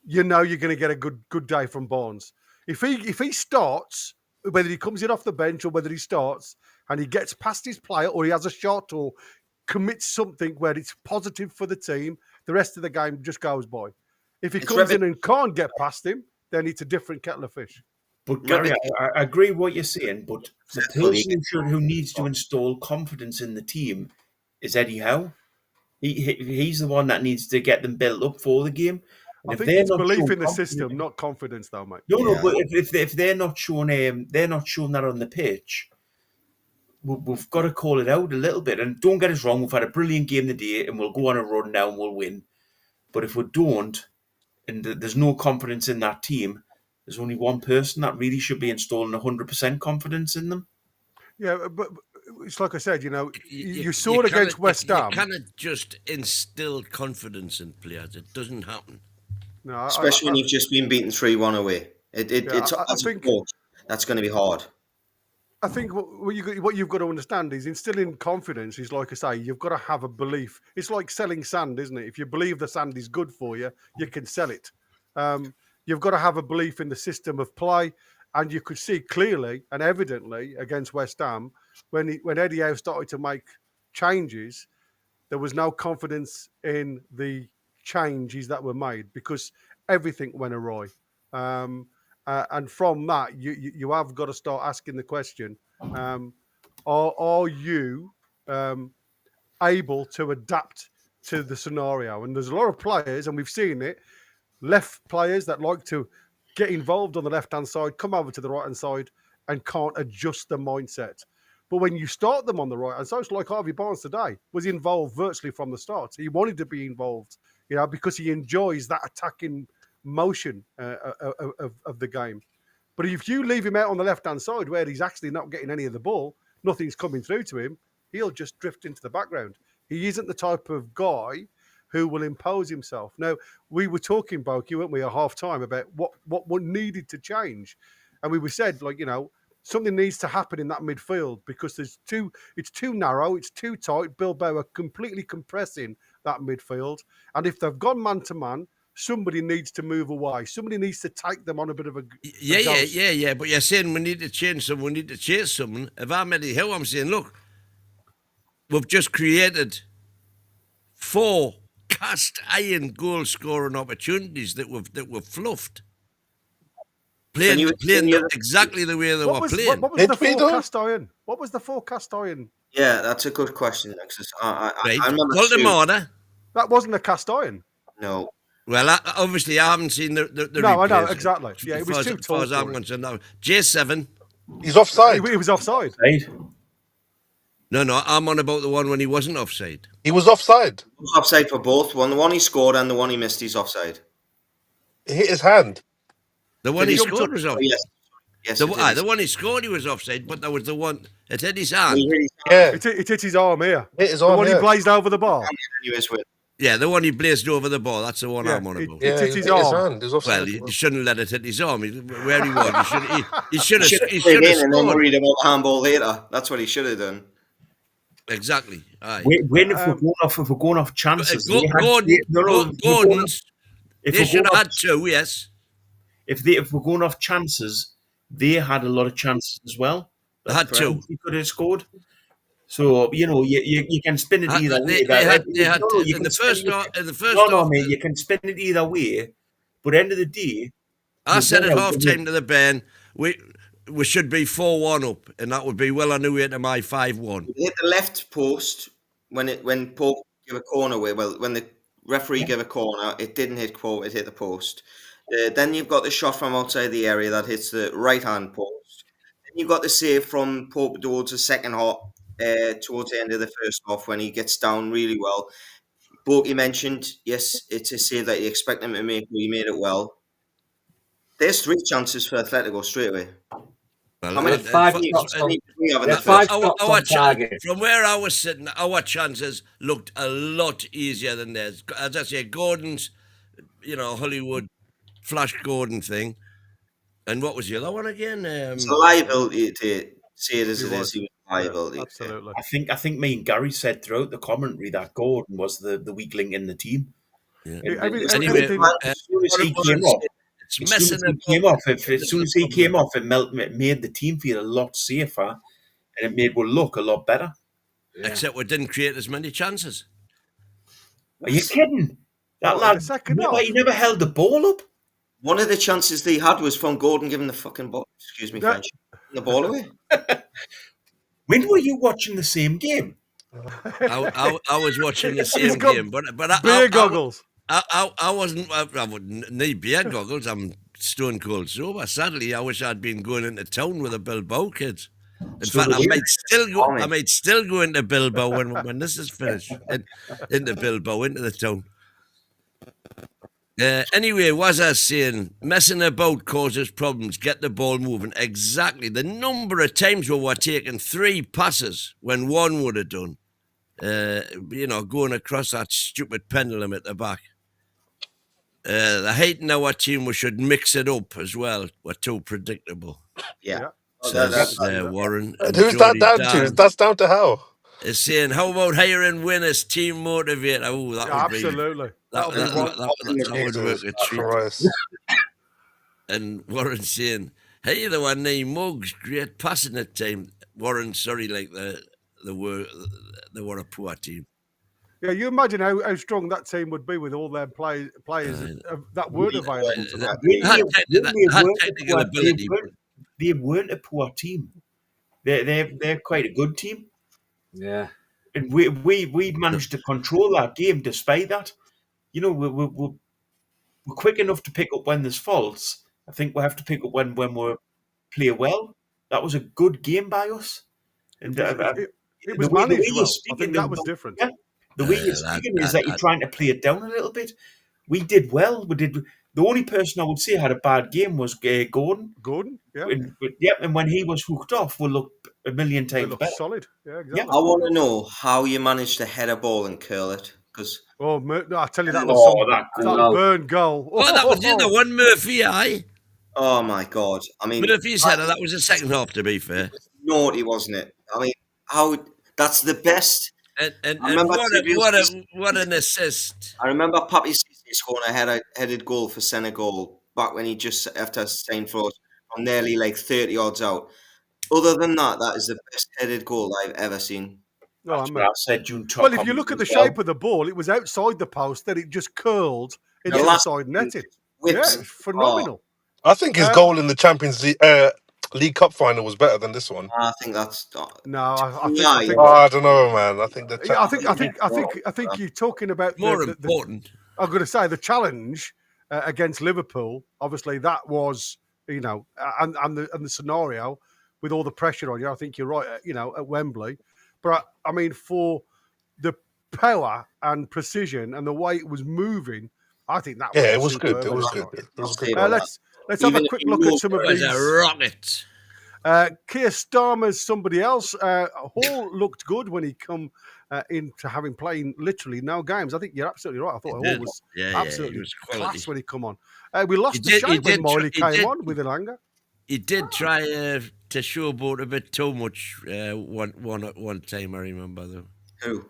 You're going to get a good day from Barnes. If he starts, whether he comes in off the bench or whether he starts and he gets past his player or he has a shot or commits something where it's positive for the team, the rest of the game just goes by. If he comes in and can't get past him, then it's a different kettle of fish. But Gary, I agree with what you're saying, but the person who needs to install confidence in the team is Eddie Howe. He's the one that needs to get them built up for the game. I think it's belief in the system, not confidence, though, mate. No, but if they're not showing that on the pitch, we've got to call it out a little bit. And don't get us wrong, we've had a brilliant game today, and we'll go on a run now and we'll win. But if we don't, and there's no confidence in that team, there's only one person that really should be installing 100% confidence in them. Yeah, but it's like I said, you saw it against West Ham. You cannot just instill confidence in players. It doesn't happen. No, especially when you've just been beaten 3-1 away. That's going to be hard. I think what you've got to understand is instilling confidence is, like I say, you've got to have a belief. It's like selling sand, isn't it? If you believe the sand is good for you, you can sell it. You've got to have a belief in the system of play. And you could see clearly and evidently against West Ham, when Eddie Howe started to make changes, there was no confidence in the changes that were made because everything went awry. And from that, you have got to start asking the question, are you able to adapt to the scenario? And there's a lot of players, and we've seen it, left players that like to get involved on the left-hand side, come over to the right-hand side and can't adjust the mindset. But when you start them on the right-hand side, it's like Harvey Barnes today, was involved virtually from the start. He wanted to be involved, because he enjoys that attacking motion of the game. But if you leave him out on the left-hand side where he's actually not getting any of the ball, nothing's coming through to him, he'll just drift into the background. He isn't the type of guy who will impose himself. Now, we were talking, Boki, weren't we, at half-time about what needed to change. And we said, something needs to happen in that midfield because it's too narrow, it's too tight. Bilbao are completely compressing that midfield. And if they've gone man-to-man, somebody needs to move away. Somebody needs to take them on a bit of a Yeah. But you're saying we need to change something, we need to chase something. If I'm Eddie Howe, I'm saying, look, we've just created 4 cast iron goal scoring opportunities that were fluffed. Playing exactly the way they were playing. What was the four cast iron? What was the four cast iron? Yeah, that's a good question. I Right, remember Baltimore. That wasn't a cast iron. No. Well, obviously, I haven't seen the No, I know, replays. exactly. Yeah, it was too As far tall as I'm for it. concerned, no. J7. He's offside. He was offside. No, I'm on about the one when he wasn't offside. He was offside. He was offside for both. The one he scored and the one he missed, he's offside. He hit his hand. The one he scored was offside. Yes, the one he scored, he was offside, but there was the one it hit his hand. Yeah. It hit his arm here. Hit his The arm one here. he blazed over the bar. Yeah, the one he blazed over the ball. That's the one I'm on about. Yeah, hit his arm. hand. He was offside. Well, you shouldn't let it hit his arm. Where he was, he should have and then scored. worried about the handball later. That's what he should have done. Exactly. Aye. When if we're going off chances, Gordon's. They should have had two. Yes. If we're going off chances, they had a lot of chances as well. They had two. He could have scored. So you can spin it either way. In the first half, you can spin it either way. But end of the day, I said at half time to the Ben, we should be 4-1 up, and that would be well on the way to my 5-1. It hit the left post when Pope gave a corner away. Well, when the referee gave a corner, it didn't hit Pope, it hit the post. Then you've got the shot from outside the area that hits the right-hand post. Then you've got the save from Pope towards the second half, towards the end of the first half when he gets down really well. But you mentioned, yes, it's a save that you expect him to make, but he made it well. There's 3 chances for Atletico straight away. Well, From where I was sitting, our chances looked a lot easier than theirs. As I say, Gordon's, Hollywood Flash Gordon thing. And what was the other one again? It's a liability to say it as it is. He was liability. Yeah, absolutely. I think me and Gary said throughout the commentary that Gordon was the weak link in the team. Yeah. As soon as he came off, it made the team feel a lot safer, and it made us look a lot better. Yeah. Except we didn't create as many chances. Are you kidding? That lad, he never held the ball up. One of the chances they had was from Gordon giving the fucking ball. Excuse me, French. The ball away. When were you watching the same game? I was watching the same game, but beer goggles. I wasn't. I wouldn't need beer goggles. I'm stone cold sober. Sadly, I wish I'd been going into town with the Bilbao kids. In fact, I might still go into Bilbao when this is finished. Into Bilbao, into the town. Anyway, was I saying, messing about causes problems, get the ball moving. Exactly. The number of times we were taking 3 passes when one would have done, going across that stupid pendulum at the back. The height in our team, we should mix it up as well. We're too predictable. Yeah. Says Warren. Who's that down to? That's down to Howe. Is saying, how about hiring winners, team motivator? Oh, that would absolutely. Be... That would work a treat. And Warren saying, hey, there were 9 mugs, great passing at time. Warren, sorry, like they were a poor team. Yeah, you imagine how strong that team would be with all their players that weren't available to them. They weren't a poor team. They're quite a good team. Yeah. And we managed to control that game despite that. We're quick enough to pick up when there's faults. I think we have to pick up when we play well. That was a good game by us. And it was managed well. I think that was different. Yeah, the way you're speaking is that you're trying to play it down a little bit. We did well. The only person I would say had a bad game was Gordon. Gordon, yeah. And when he was hooked off, we looked a million times better. Solid, yeah, exactly. Yeah. I want to know how you managed to head a ball and curl it. Because I tell you, that was that burn goal. Oh, that was the other one, Murphy, aye. Oh my God! I mean, Murphy's header. That was the second half, to be fair. Naughty, wasn't it? I mean, that's the best. And what an assist! I remember Papi Cisse scoring a headed goal for Senegal back when he just after staying for from nearly like 30 yards out. Other than that, that is the best headed goal I've ever seen. No, That's I what mean. I said. June Well, if you look at the shape of the ball, it was outside the post, then it just curled into the side netting. Whips. Yeah, it's phenomenal. I think his goal in the Champions League Cup final was better than this one. I think that's No, I think I don't know, man. I think the yeah, I think you're talking about More important. I'm going to say the challenge against Liverpool. Obviously, that was and the scenario with all the pressure on you. I think you're right. At Wembley, but I mean for the power and precision and the way it was moving, I think that was it was good. superb. It was good. It was good. Let's have a quick look at some of It was these. a rocket. Keir Starmer's somebody else. Hall looked good when he come into having playing literally no games. I think you're absolutely right. I thought Hall was absolutely he was class when he come on. We lost the shape when Miley came on with Elanga. He did try to showboat a bit too much one time, I remember, though. Who?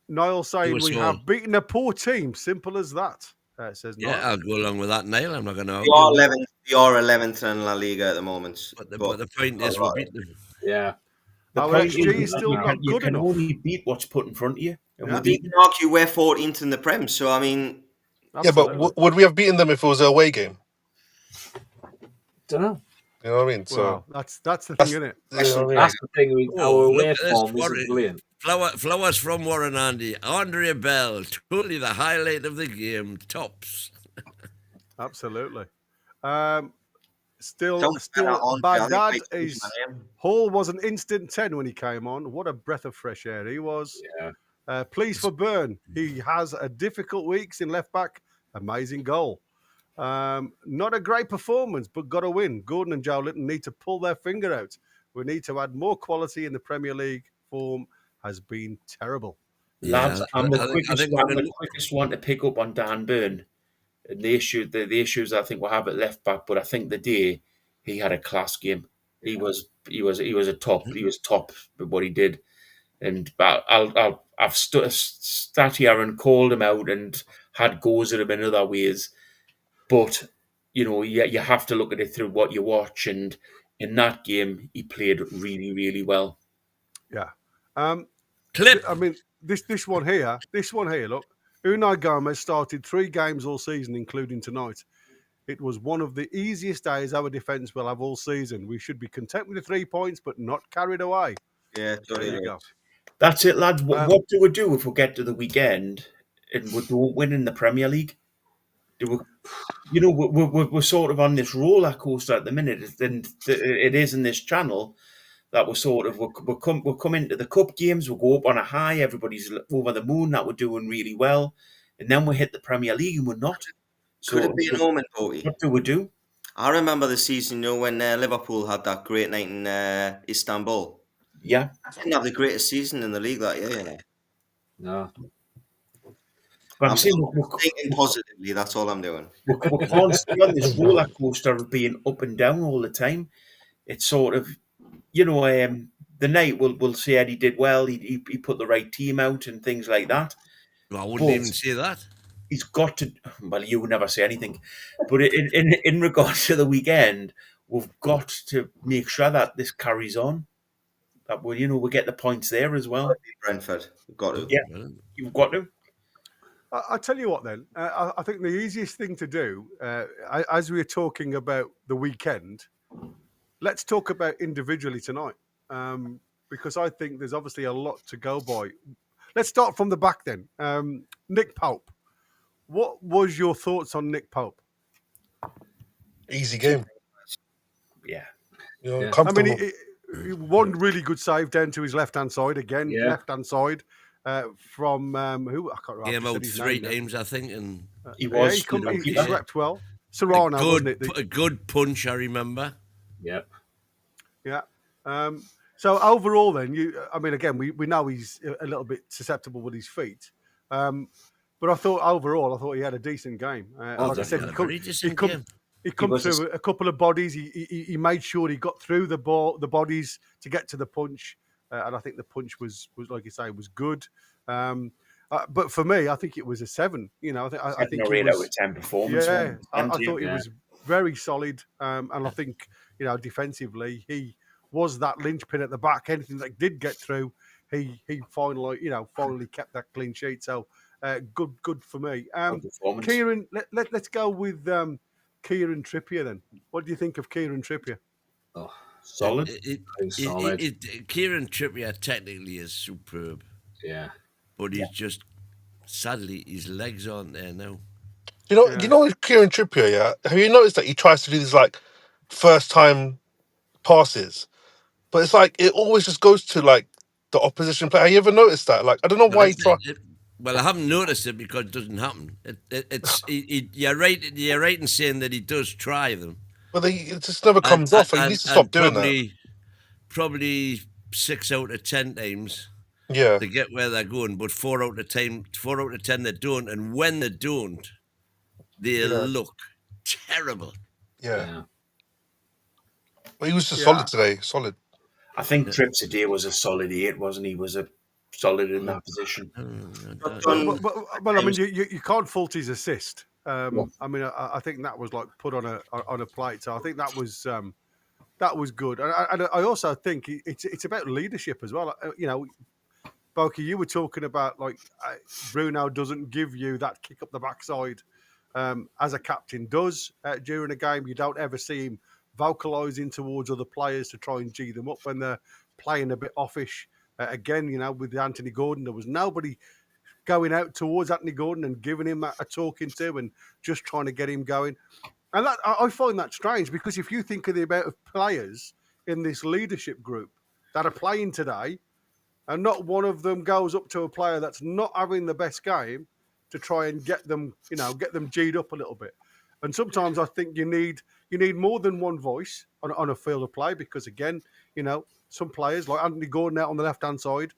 Niall saying we Hall. have beaten a poor team. Simple as that, says Niall. Yeah, I'll go along with that, Niall. I'm not going to We are 11th in La Liga at the moment. But the point is, we beat them. Yeah. The Our XG is still not you good can enough. only beat what's put in front of you. And Yeah. You can argue we're 14th in the Prem, so I mean... Absolutely. Yeah, but would we have beaten them if it was an away game? Don't know. You know what I mean? So Well, that's the thing, isn't it? you know what I mean? That's the thing. Our look away at this, form what isn't it- brilliant. Flowers from Warren Andy. Andrea Bell, totally the highlight of the game. Tops. Absolutely. Don't Still, spell that on, Baghdad Charlie. is. Hall was an instant 10 when he came on. What a breath of fresh air he was. Yeah. Please for Byrne. He has a difficult weeks in left back. Amazing goal. Not a great performance, but got a win. Gordon and Joe Litton need to pull their finger out. We need to add more quality in the Premier League. Form has been terrible. Lads, I'm the I quickest one to pick up on Dan Byrne. And the issues I think we'll have at left back, but I think the day he had a class game. He was top with what he did. And but I've sat here and called him out and had goes at him in other ways. But you have to look at it through what you watch, and in that game he played really, really well. Yeah. Clip. I mean, this one here, look. Unai Gomez started 3 games all season, including tonight. It was one of the easiest days our defence will have all season. We should be content with the 3 points, but not carried away. Yeah, There you go. That's it, lads. What do we do if we get to the weekend and we don't win in the Premier League? We're sort of on this roller coaster at the minute, and it is in this channel that we'll come into the cup games, we'll go up on a high, everybody's over the moon that we're doing really well, and then we hit the Premier League and we're not. So Could it be an omen, Bodie? What do we do? I remember the season, when Liverpool had that great night in Istanbul. Yeah. Didn't have the greatest season in the league that year. No. But I'm saying thinking positively, that's all I'm doing. we can't stay on this roller coaster of being up and down all the time. It's sort of, the night we'll say Eddie did well, he put the right team out and things like that. Well, I wouldn't even say that. He's got to. Well, you would never say anything, but in regards to the weekend, we've got to make sure that this carries on. That we get the points there as well. Brentford, we've got to. Yeah, you've got to. I'll tell you what then. I think the easiest thing to do, as we're talking about the weekend, let's talk about individually tonight, because I think there's obviously a lot to go by. Let's start from the back then. Nick Pope. What was your thoughts on Nick Pope? Easy game. Yeah. Comfortable. I mean, he one really good save down to his left-hand side again, left-hand side from who I can't remember. Came out 3 times, I think, and he was. He swept well. Serrano, wasn't it? A good punch, I remember. Yep. Yeah. So overall, then again, we know he's a little bit susceptible with his feet, but I thought he had a decent game. Like I said, he come through a couple of bodies. He made sure he got through the bodies to get to the punch, and I think the punch was like you say was good. But for me, I think it was a 7. I think a 8 out of 10 performance. Yeah, I thought it was very solid, and I think defensively he was that linchpin at the back. Anything that did get through, he finally kept that clean sheet. So good for me. Performance. Kieran, let's go with Kieran Trippier then. What do you think of Kieran Trippier? Solid. Solid. Kieran Trippier technically is superb, Yeah. but he's just sadly his legs aren't there now. You know Kieran Trippier, yeah? Have you noticed that he tries to do these like first time passes? But it's like it always just goes to like the opposition player. Have you ever noticed that? Like I don't know why he tries. Well, I haven't noticed it because it doesn't happen. You're right. You're right in saying that he does try them, But it just never comes off. He needs to stop doing that. Probably 6 out of 10 times Yeah. they get where they're going, but 4 out of 10 they don't. And when they don't, they look terrible. Yeah. But he was just solid today. Solid. I think Trips today was a solid 8, wasn't he? Was a solid in that position. But I mean, you can't fault his assist. I mean, I think that was like put on a plate. So I think that was good. And I also think it's about leadership as well. You know, Boki, you were talking about like Bruno doesn't give you that kick up the backside as a captain does during a game. You don't ever see him vocalising towards other players to try and G them up when they're playing a bit offish. Again, you know, with Anthony Gordon, there was nobody going out towards Anthony Gordon and giving him a talking to and just trying to get him going. And that, I find that strange because if you think of the amount of players in this leadership group that are playing today, and not one of them goes up to a player that's not having the best game to try and get them G'd up a little bit. And sometimes I think you need more than one voice on a field of play because, again, you know, some players like Anthony Gordon out on the left-hand side,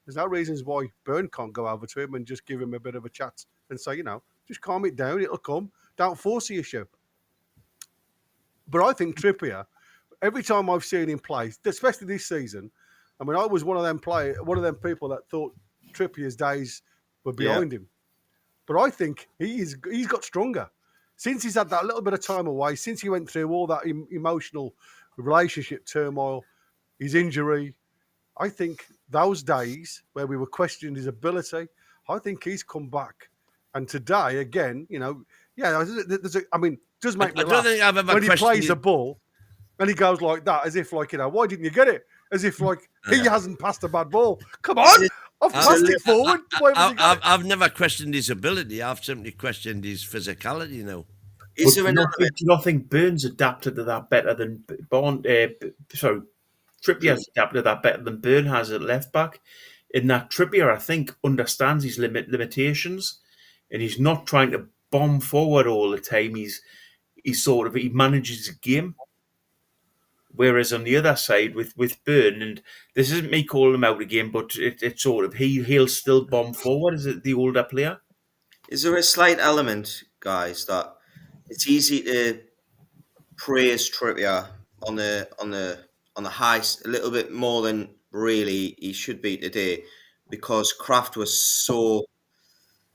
there's no reasons why Byrne can't go over to him and just give him a bit of a chat and say, you know, just calm it down, it'll come. Don't force the issue. But I think Trippier, every time I've seen him play, especially this season, I mean, I was one of them people that thought Trippier's days were behind him. But I think he's got stronger. Since he's had that little bit of time away, since he went through all that emotional relationship turmoil, his injury, I think those days where we were questioning his ability, I think he's come back. And today, again, you know, does make me laugh. I don't think I've ever when he plays a ball and he goes like that, as if like, you know, why didn't you get it? As if like he hasn't passed a bad ball. Come on, I've passed it forward. I've never questioned his ability. I've simply questioned his physicality now. Do you not think Burns adapted to that better than Trippier's adapted to that better than Byrne has at left back? In that Trippier, I think, understands his limitations, and he's not trying to bomb forward all the time. He manages the game. Whereas on the other side with Byrne, and this isn't me calling him out again, but it's sort of he'll still bomb forward as the older player. Is there a slight element, guys, that it's easy to praise Trippier on the high a little bit more than really he should be today, because Kraft was so,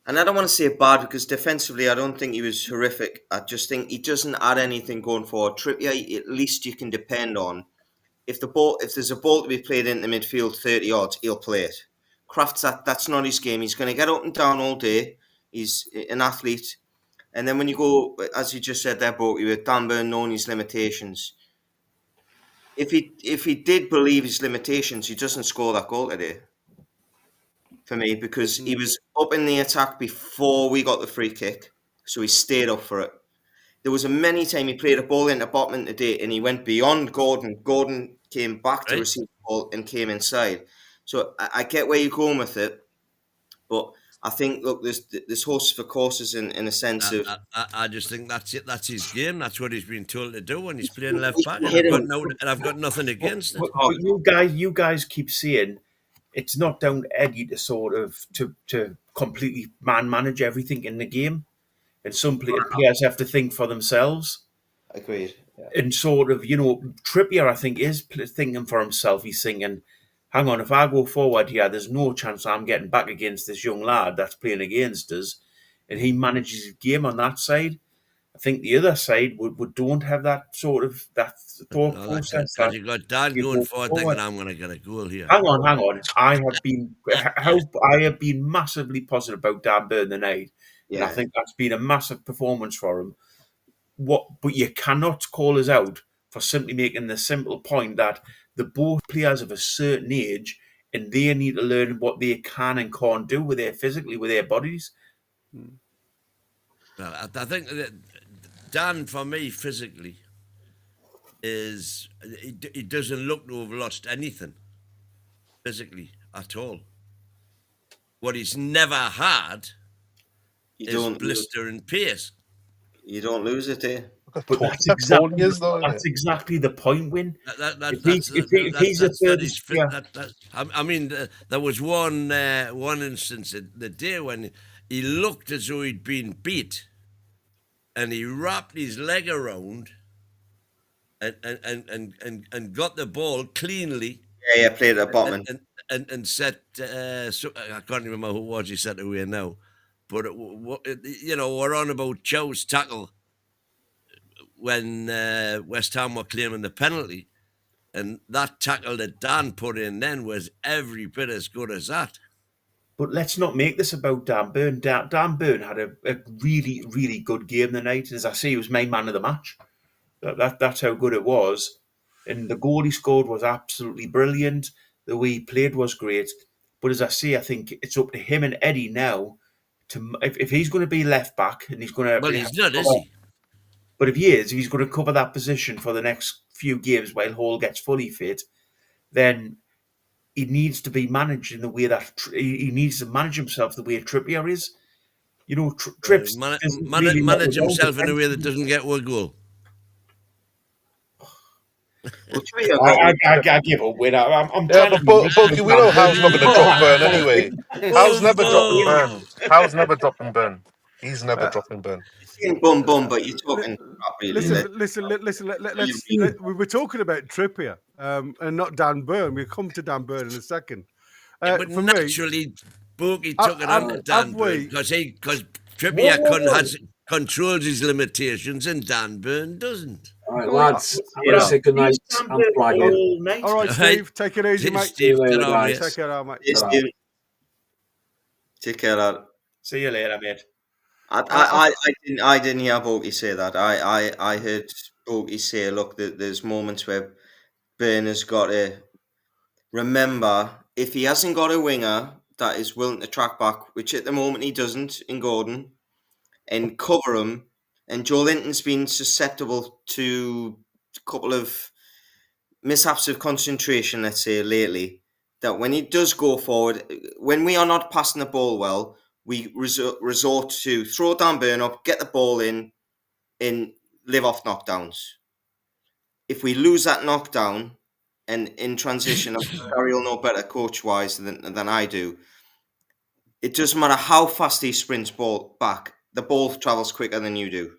and I don't want to say bad because defensively I don't think he was horrific. I just think he doesn't add anything going forward. Trippier, at least you can depend on. If there's a ball to be played into midfield 30 yards, he'll play it. Kraft's that's not his game. He's going to get up and down all day. He's an athlete. And then when you go, as you just said there, Boki, with Dan Byrne knowing his limitations, if he did believe his limitations, he doesn't score that goal today. For me, because he was up in the attack before we got the free kick, so he stayed up for it. There was a many time he played a ball into Botman today, and he went beyond Gordon. Gordon came back to receive the ball and came inside. So I get where you're going with it, but I think, look, there's horses for courses in a sense of. I just think that's it. That's his game. That's what he's been told to do when he's playing left back. And I've got nothing against it. But you guys keep saying it's not down to Eddie to sort of to completely manage everything in the game, and some players have to think for themselves. Agreed. Yeah. And sort of, you know, Trippier, I think, is thinking for himself. He's thinking, hang on, if I go forward here, there's no chance I'm getting back against this young lad that's playing against us. And he manages his game on that side. I think the other side would don't have that sort of that thought process. Because you got Dan you going go forward forward. thinking I'm going to get a goal here. Hang on. I have been massively positive about Dan Burn tonight, and I think that's been a massive performance for him. But you cannot call us out for simply making the simple point that the both players of a certain age, and they need to learn what they can and can't do with their bodies. Well, I think that Dan, for me, physically, he doesn't look to have lost anything physically at all. What he's never had is blister and pace. You don't lose it, eh? But that's exactly the point, Win. I mean, there was one instance the day when he looked as though he'd been beat, and he wrapped his leg around and got the ball cleanly. Yeah, played at bottom and set. So I can't remember who it was he set away now, but we're on about Chow's tackle when West Ham were claiming the penalty, and that tackle that Dan put in then was every bit as good as that. But let's not make this about Dan Burn. Dan Burn had a really, really good game tonight. As I say, he was my man of the match. That's how good it was. And the goal he scored was absolutely brilliant. The way he played was great. But as I say, I think it's up to him and Eddie now to if he's going to be left back and he's going to. Well, he's not, is he? But if he's going to cover that position for the next few games while Hall gets fully fit, then he needs to be managed in the way that he needs to manage himself the way Trippier is. You know, Trips manage himself in a way that doesn't get one goal. I give up with that. I'm but we know Howe's not going to drop Burn anyway. Howe's never dropping Burn. Howe's never dropping Burn. He's never dropping Burn. Boom, but you're talking. Listen. We were talking about Trippier and not Dan Burn. We'll come to Dan Burn in a second. But naturally, Boogie took it on to Dan Burn because Trippier controls his limitations and Dan Burn doesn't. All right, lads. I'm going to say good night. I'm flagging. All right, Steve. Take it easy, mate. See you later, guys. Take care out, mate. Take care, lad. See you later, mate. I didn't hear Boogie say that. I heard Boogie say, look, there's moments where Burn has got to remember if he hasn't got a winger that is willing to track back, which at the moment he doesn't in Gordon, and cover him. And Joe Linton's been susceptible to a couple of mishaps of concentration, let's say, lately, that when he does go forward, when we are not passing the ball well, we resort to throw down Burn up, get the ball in, and live off knockdowns. If we lose that knockdown, and in transition, Gary will know better coach-wise than I do, it doesn't matter how fast he sprints ball back, the ball travels quicker than you do.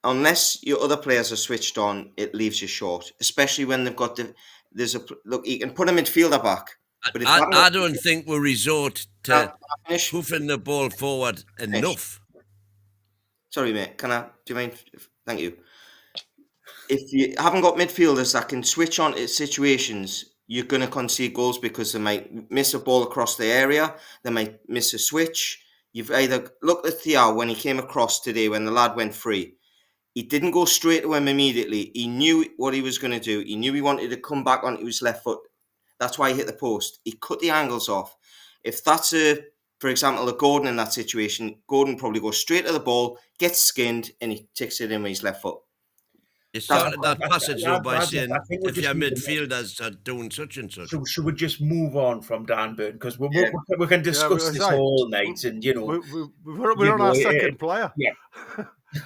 Unless your other players are switched on, it leaves you short, especially when they've got look, you can put a midfielder back. But I don't think we resort to hoofing the ball forward enough. Sorry, mate. Do you mind? Thank you. If you haven't got midfielders that can switch on to situations, you're going to concede goals because they might miss a ball across the area. They might miss a switch. You've either looked at Thiaw when he came across today when the lad went free. He didn't go straight to him immediately. He knew what he was going to do. He knew he wanted to come back onto his left foot. That's why he hit the post. He cut the angles off. If that's for example, a Gordon in that situation, Gordon probably goes straight to the ball, gets skinned, and he takes it in with his left foot. You started that passage though by saying if your midfielders are doing such and such. So should we just move on from Dan Burn because we can discuss this all night and we're on our second player. Yeah.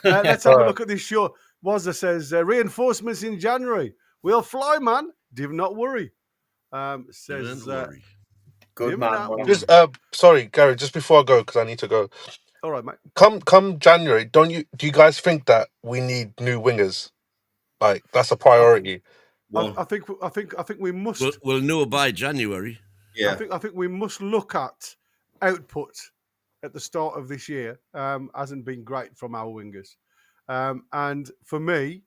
Let's have a look at this show. Wazza says reinforcements in January. We'll fly, man. Do not worry. Says good man. Just sorry, Gary. Just before I go because I need to go. All right, mate. Come January. Do you guys think that we need new wingers? Like that's a priority. I think we must. We'll know by January. Yeah. I think we must look at output at the start of this year. Hasn't been great from our wingers. And for me,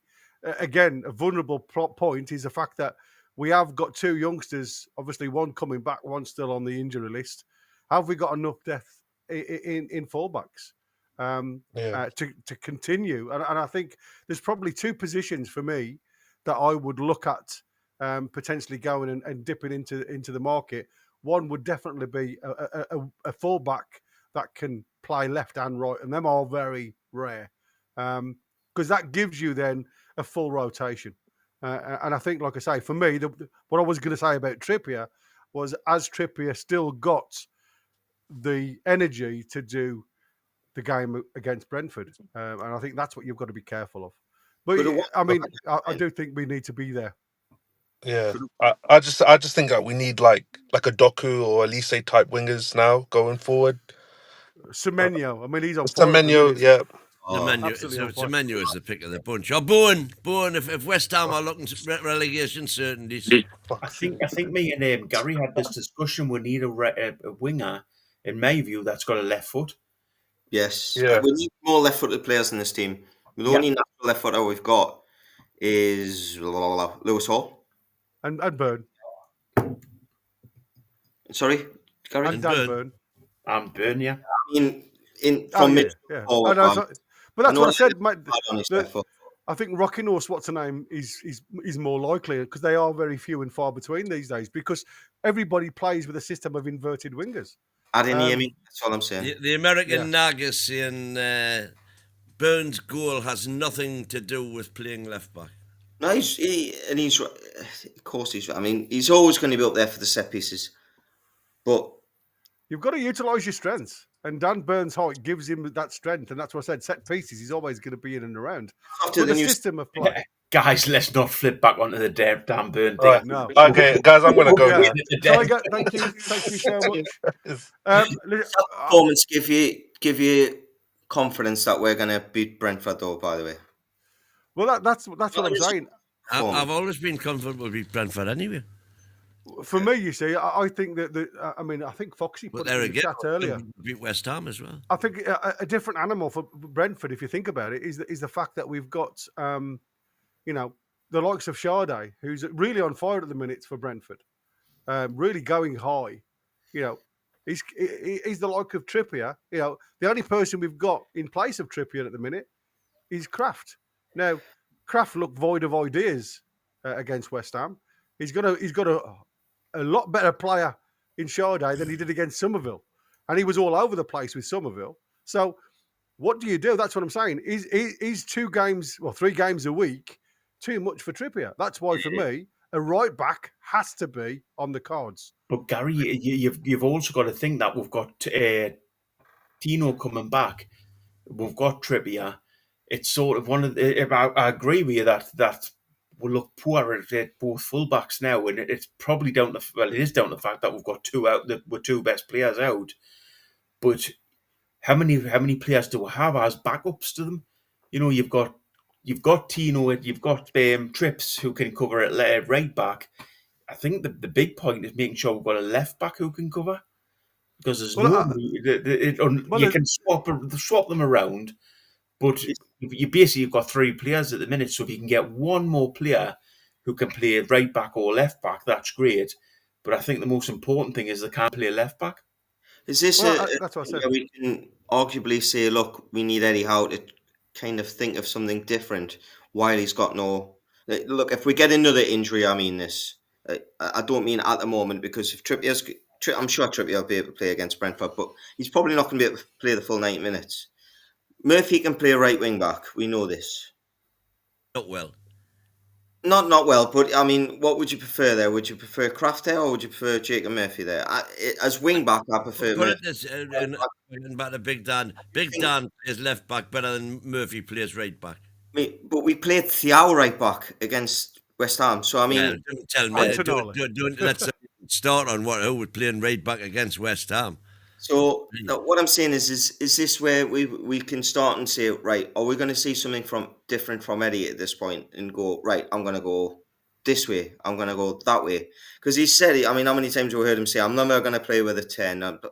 again, a vulnerable point is the fact that we have got two youngsters, obviously one coming back, one still on the injury list. Have we got enough depth in fullbacks to continue? And I think there's probably two positions for me that I would look at potentially going and dipping into the market. One would definitely be a fullback that can play left and right, and them are very rare because that gives you then a full rotation. And I think, like I say, for me, what I was going to say about Trippier was, as Trippier still got the energy to do the game against Brentford, and I think that's what you've got to be careful of. But I mean, I do think we need to be there. Yeah, I just think that we need like a Doku or Elise type wingers now going forward. Semenyo, I mean, he's on fire. Semenyo, yeah. Semenyo is the pick of the bunch. Oh, Bowen, if West Ham are looking at relegation certainties. I think me and Gary had this discussion. We need a winger, in my view, that's got a left foot. Yes. Yeah. We need more left-footed players in this team. The only natural left footer we've got is Lewis Hall. And Burn. Sorry, Gary? And Dan Burn. And Burn, yeah. I mean, from mid forward, but that's what I said, mate. I think Rocking Horse, what's her name, is more likely because they are very few and far between these days because everybody plays with a system of inverted wingers. I didn't hear me. That's all I'm saying. The American Nagas saying Burns' goal has nothing to do with playing left back. No, he's of course he's. I mean, he's always going to be up there for the set pieces, but you've got to utilise your strengths. And Dan Burns' height gives him that strength, and that's what I said. Set pieces, he's always going to be in and around. After the system of play, guys, let's not flip back onto the Dan Burn thing. Right, no. Okay, guys, I'm going to go now. Thank you so much. Performance give you confidence that we're going to beat Brentford, though. By the way, well, that's what I'm saying. I've always been confident we'll beat Brentford anyway. For me, you see, I think that I think Foxy put it in the chat earlier. Beat West Ham as well. I think a different animal for Brentford, if you think about it, is the fact that we've got, the likes of Sade, who's really on fire at the minute for Brentford, really going high. He's the like of Trippier. The only person we've got in place of Trippier at the minute is Kraft. Now, Kraft looked void of ideas against West Ham. He's got a lot better player in Sade than he did against Somerville. And he was all over the place with Somerville. So what do you do? That's what I'm saying. Is 3 games a week too much for Trippier? That's why, for me, a right back has to be on the cards. But Gary, you've also got to think that we've got Tino coming back. We've got Trippier. It's sort of one of the... I agree with you that will look poor at both fullbacks now, and it's probably down to it is down to the fact that we've got two out, that we're two best players out. But how many players do we have as backups to them? You've got Tino, you've got Trips who can cover at right back. I think the big point is making sure we've got a left back who can cover, because there's you can swap them around. But you've got 3 players at the minute, so if you can get one more player who can play right back or left back, that's great. But I think the most important thing is they can't play left back. Is this that's what I said. We can arguably say, look, we need Eddie Howe to kind of think of something different while he's got no... Look, if we get another injury, I mean this. I don't mean at the moment, because if I'm sure Trippier will be able to play against Brentford, but he's probably not going to be able to play the full 90 minutes. Murphy can play right wing back. We know this. Not well. Not well, but I mean, what would you prefer there? Would you prefer Kraft there, or would you prefer Jacob Murphy there? As wing back, I prefer Put Murphy. it this, back to Big Dan. Big Dan plays left back better than Murphy plays right back. But we played Thiaw right back against West Ham, so I mean... don't tell me. Don't let's start on who was playing right back against West Ham. So what I'm saying is this where we can start and say, right, are we going to see something different from Eddie at this point and go, right, I'm going to go this way, I'm going to go that way? Because he said it, I mean, how many times have we heard him say, I'm never going to play with a 10. But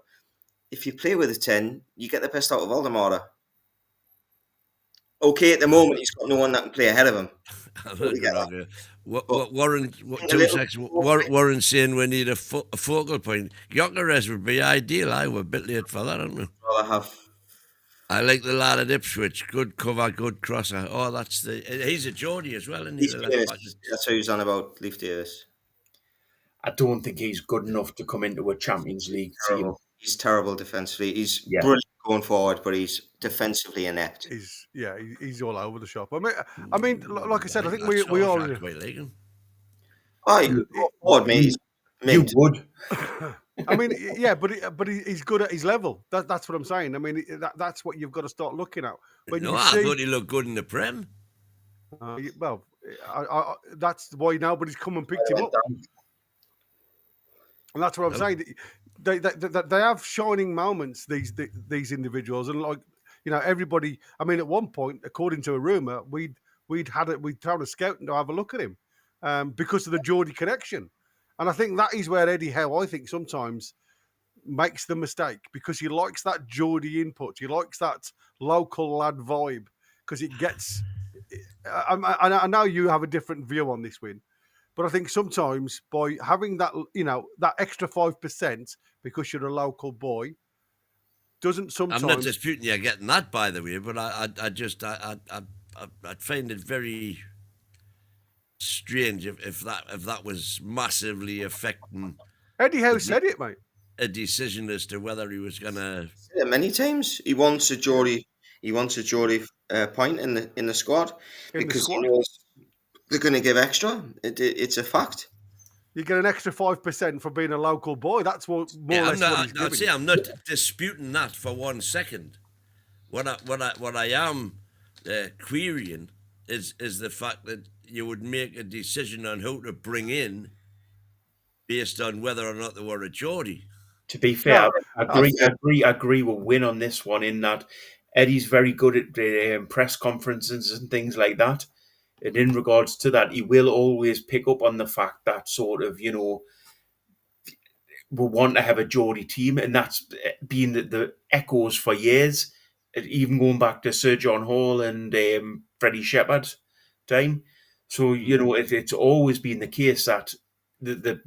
if you play with a 10, you get the best out of Aldemara. Okay, at the moment he's got no one that can play ahead of him. I'm Totally not get gonna that. argue. What, But Warren, a two little seconds. more- Warren's saying we need a focal point. Gyökeres would be ideal. I were a bit late for that, aren't we? rather have. I like the lad at Ipswich. Good cover, good crosser. Oh, he's a Geordie as well, isn't he? He's The Davis. left back. That's who he's on about, Leaf Davis. I don't think he's good enough to come into a Champions League team. Terrible. He's terrible defensively. He's Yeah. brilliant going forward, but he's defensively inept. He's all over the shop. I mean, like I said, I think we I all. quite like him. Oh, he's forward, mate. He's You mint. would. I mean, yeah, but he's good at his level. That's what I'm saying. I mean, that's what you've got to start looking at. When No, you I see, thought he looked good in the Prem. well, that's why nobody's come and picked him up. And that's what I'm saying. They have shining moments. These individuals, and like everybody. I mean, at one point, according to a rumor, we'd found a scout to have a look at him because of the Geordie connection. And I think that is where Eddie Howe, I think, sometimes makes the mistake because he likes that Geordie input. He likes that local lad vibe because it gets. I know you have a different view on this, Win. But I think sometimes by having that, that extra 5% because you're a local boy, doesn't sometimes. I'm not disputing you're getting that, by the way, but I find it very strange if that was massively affecting Eddie Howe said it, mate. a decision as to whether he was going to. Yeah, many times he wants a Geordie. He wants a Geordie point in the squad because he knows they're going to give extra. It's a fact. You get an extra 5% for being a local boy. That's what more or less what he's giving. I'd say I'm not disputing that for 1 second. What I am querying is the fact that you would make a decision on who to bring in based on whether or not they were a Geordie. To be fair, I agree with Win on this one in that Eddie's very good at press conferences and things like that. And in regards to that, he will always pick up on the fact that sort of, we want to have a Geordie team. And that's been the echoes for years, even going back to Sir John Hall and Freddie Shepherd's time. So, it's always been the case that the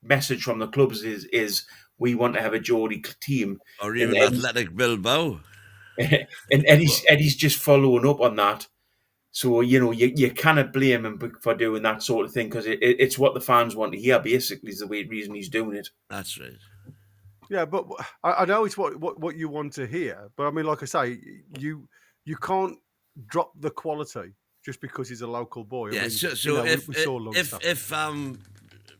message from the clubs is we want to have a Geordie team. Or even Athletic Bilbao. And Eddie's just following up on that. So, you cannot blame him for doing that sort of thing because it's what the fans want to hear, basically, is the reason he's doing it. That's right. Yeah, but I know it's what you want to hear. But, I mean, like I say, you can't drop the quality just because he's a local boy. Yeah, I mean, so if if I'm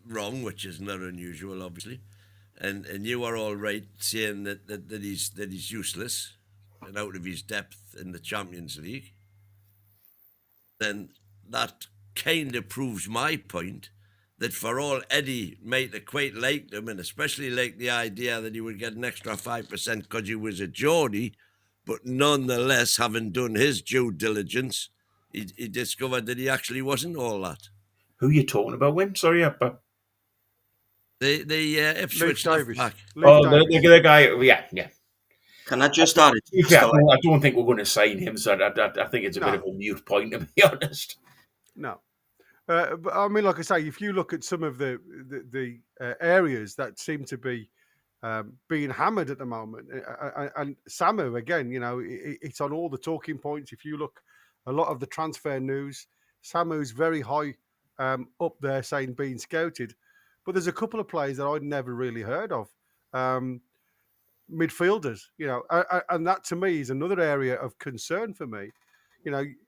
wrong, which is not unusual, obviously, and you are all right saying that he's useless and out of his depth in the Champions League, then that kind of proves my point that for all Eddie might have quite liked him, and especially like the idea that he would get an extra 5% because he was a Geordie, but nonetheless, having done his due diligence, he discovered that he actually wasn't all that. Who are you talking about, Win? Sorry, The Ipswich left back. The guy, yeah. Can I just add it? I don't think we're going to sign him, so I think it's a bit of a mute point, to be honest. No. But I mean, like I say, if you look at some of the areas that seem to be being hammered at the moment, and Samu, again, it's on all the talking points. If you look a lot of the transfer news, Samu's very high up there saying being scouted. But there's a couple of players that I'd never really heard of. Midfielders, and that to me is another area of concern for me.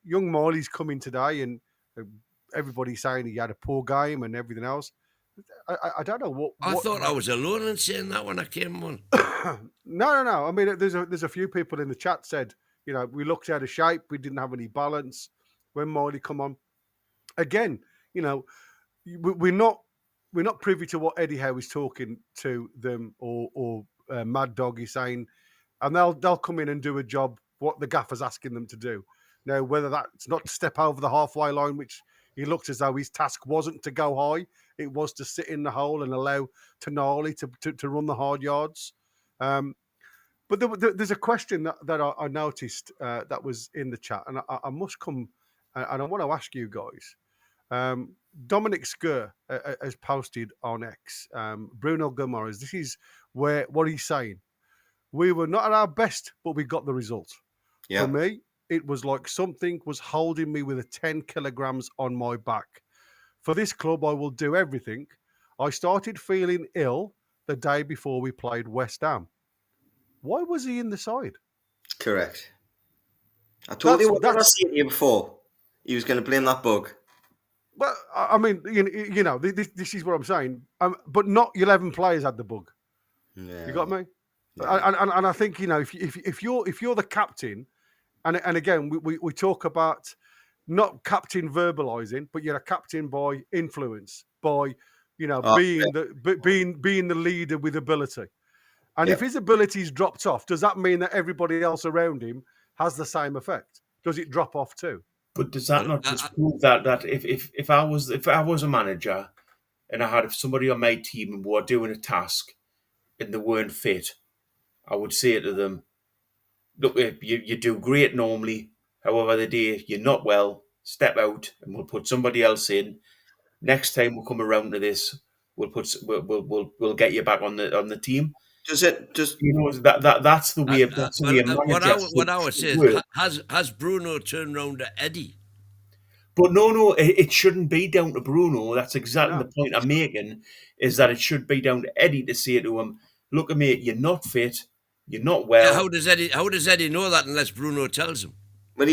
Young Marley's coming today and everybody's saying he had a poor game and everything else. I don't know what. I thought I was alone in saying that when I came on. No. I mean, there's a few people in the chat said, we looked out of shape. We didn't have any balance when Marley come on. Again, we're not privy to what Eddie Howe is talking to them or Mad Dog is saying, and they'll come in and do a job what the gaffer's asking them to do. Now, whether that's not to step over the halfway line, which he looked as though his task wasn't to go high, it was to sit in the hole and allow Tonali to run the hard yards. But there's a question that I noticed that was in the chat, and I must come and I want to ask you guys. Dominic Skur has posted on X. Bruno Guimarães. This is what he's saying. We were not at our best, but we got the result. Yeah. For me, it was like something was holding me with 10 kilograms on my back. For this club, I will do everything. I started feeling ill the day before we played West Ham. Why was he in the side? Correct. I told you what I said here before. He was going to blame that bug. Well, I mean, you know, this is what I'm saying. But not 11 players had the bug. Yeah. You got me? Yeah. And I think, you know, if you're the captain, and again we talk about not captain verbalizing, but you're a captain by influence, by being the leader with ability. And if his ability's dropped off, does that mean that everybody else around him has the same effect? Does it drop off too? But does that not just prove that if I was a manager and I had somebody on my team and were doing a task and they weren't fit, I would say to them, look, you do great normally. However, the day you're not well, step out and we'll put somebody else in. Next time we'll come around to this, we'll get you back on the team. Does it just that's the way? That's the way. What I was saying, has Bruno turned round to Eddie? But no, it shouldn't be down to Bruno. That's exactly the point I'm making. Is that it should be down to Eddie to say to him, "Look, mate, you're not fit. You're not well." Yeah, how does Eddie know that unless Bruno tells him? Well,